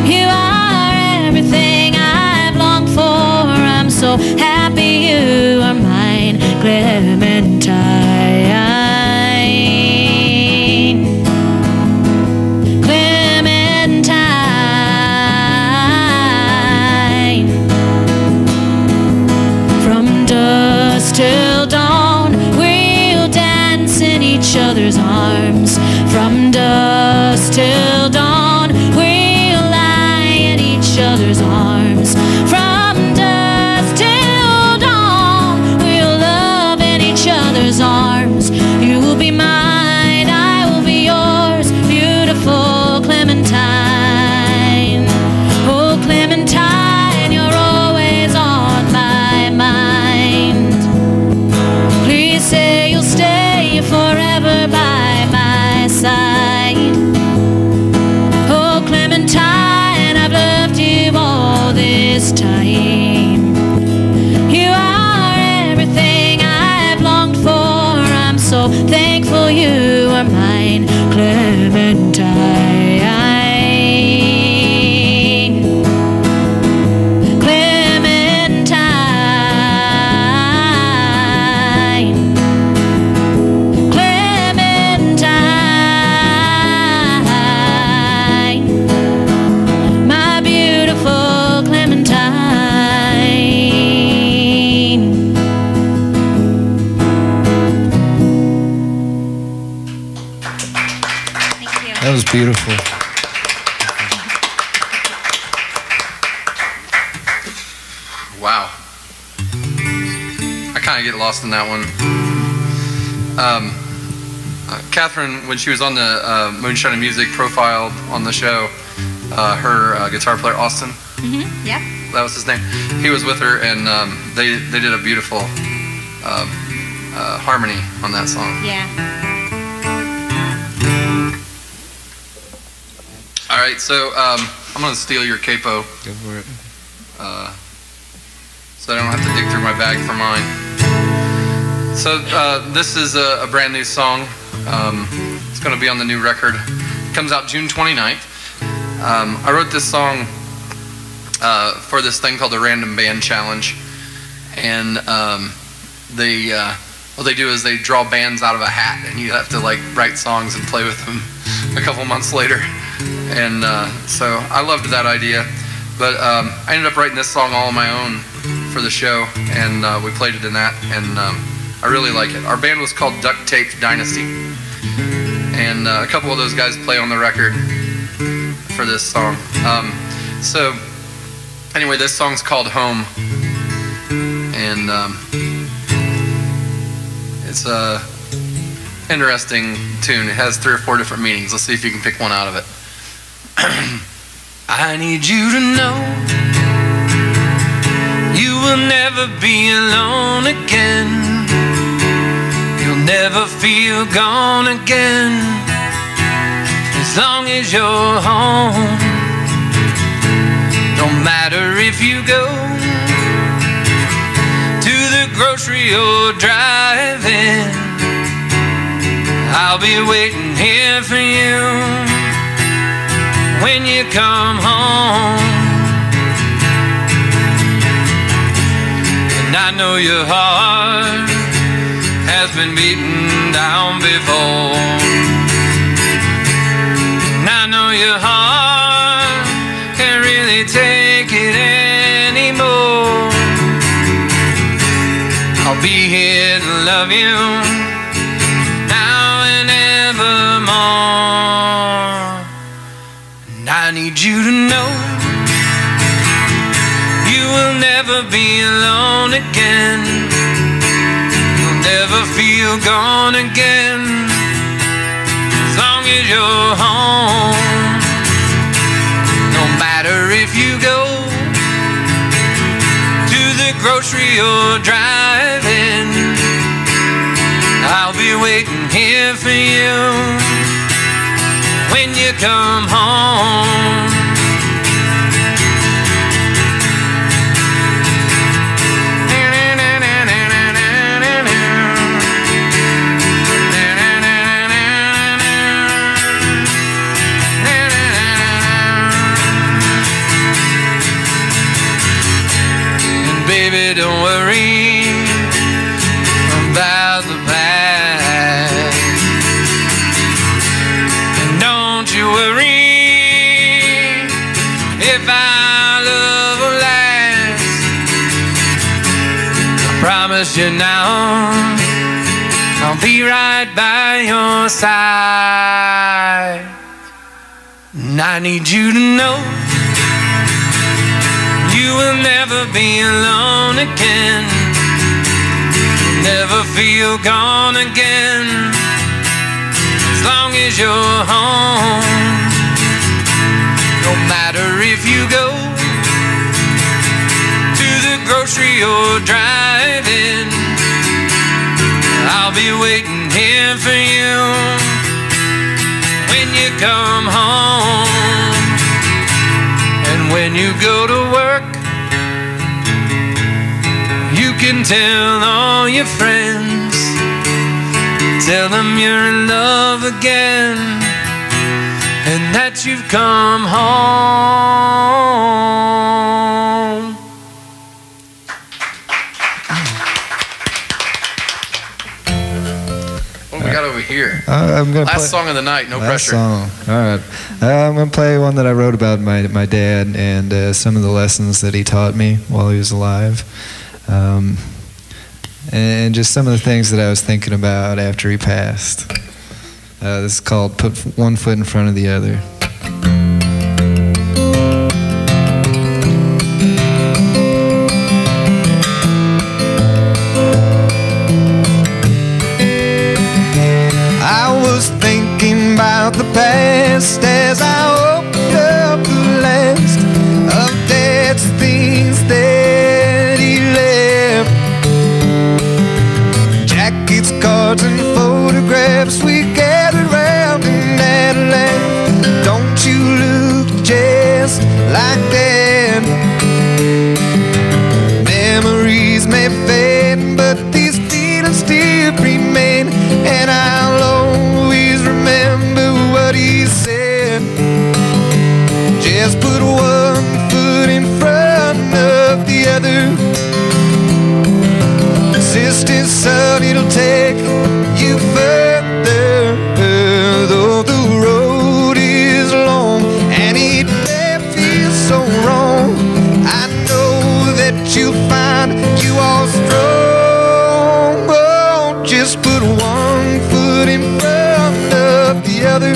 You are everything I've longed for. I'm so happy you are mine, Clementine. Till dawn, we'll dance in each other's arms. From dusk till dawn, we'll lie in each other's arms. From dusk till dawn, we'll love in each other's arms. thankful you are mine, Clementine. That was beautiful. Wow. I kind of get lost in that one. Katherine, when she was on the Moonshine Music profile on the show, her guitar player, Austin, Yeah. that was his name, he was with her, and they did a beautiful harmony on that song. Yeah. All right, so I'm going to steal your capo. Go for it. So I don't have to dig through my bag for mine. So this is a brand new song. It's going to be on the new record. It comes out June 29th. I wrote this song for this thing called the Random Band Challenge. And what they do is they draw bands out of a hat, and you have to like write songs and play with them a couple months later. And so I loved that idea. But I ended up writing this song all on my own for the show, and we played it in that, and I really like it. Our band was called Duct Tape Dynasty, and a couple of those guys play on the record for this song. So anyway, this song's called Home, and it's a interesting tune. It has 3 or 4 different meanings. Let's see if you can pick one out of it. I need you to know you will never be alone again. You'll never feel gone again as long as you're home. No matter if you go to the grocery or drive-in, I'll be waiting here for you when you come home. And I know your heart has been beaten down before, and I know your heart can't really take it anymore. I'll be here to love you now and evermore. I need you to know you will never be alone again. You'll never feel gone again as long as you're home. No matter if you go to the grocery or drive-in, I'll be waiting here for you when you come home. And baby, don't worry about the past. Don't you worry if our love will last. I promise you now, I'll be right by your side. And I need you to know you will never be alone again. You'll never feel gone again as long as you're home. No matter if you go to the grocery or drive-in, I'll be waiting here for you when you come home. And when you go to work, you can tell all your friends, Tell them you're in love again and that you've come home. What we got over here? I'm gonna Last play, song of the night, no last pressure. Song. All right. I'm going to play one that I wrote about my dad and some of the lessons that he taught me while he was alive. And just some of the things that I was thinking about after he passed. This is called Put One Foot in Front of the Other. I was thinking about the past as I opened up the last of Dad's things that he left. Jackets, cards, and photographs we gathered round and had a laugh. Don't you look just like Dad? Memories may fade, but these feelings still remain, and I'll always remember what he said. Just put one foot in front of the other. Sister, son, it'll take you further, though the road is long and it may feel so wrong. I know that you'll find you are strong. Oh, just put one foot in front of the other,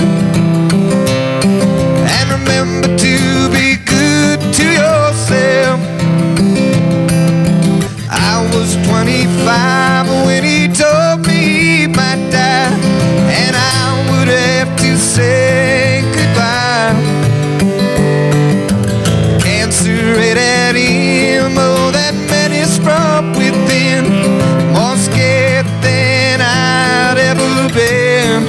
and remember to be good to yourself. I was 25 when he told me he might die, and I would have to say goodbye. Cancer ate at him, oh, that man is from within, more scared than I'd ever been.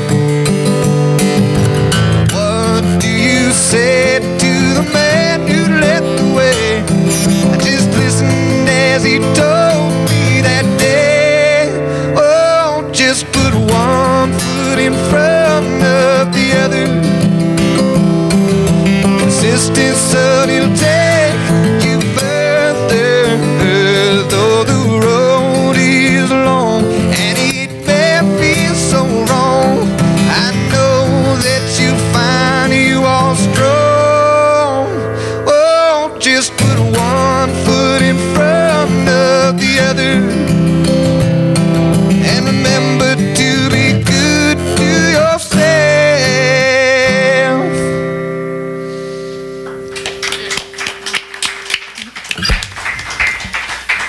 What do you say to the man who led the way? I just listened as he told me that day. Oh, just put one foot in front of the other. Sister, son, it'll take you further, though the road is long and it may feel so wrong. I know that you'll find you are strong. Oh, just put one foot in front of the other, and remember to be good to yourself.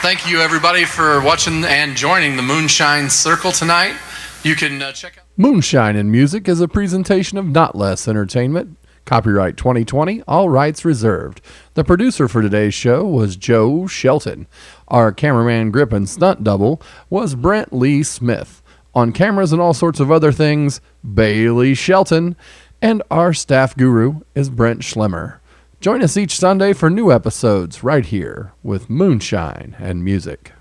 Thank you, everybody, for watching and joining the Moonshine Circle tonight. You can check out Moonshine in Music is a presentation of Notlehs Entertainment. Copyright 2020, all rights reserved. The producer for today's show was Joe Shelton. Our cameraman, grip, and stunt double was Brent Lee Smith. On cameras and all sorts of other things, Bailey Shelton. And our staff guru is Brent Schlemmer. Join us each Sunday for new episodes right here with Moonshine and Music.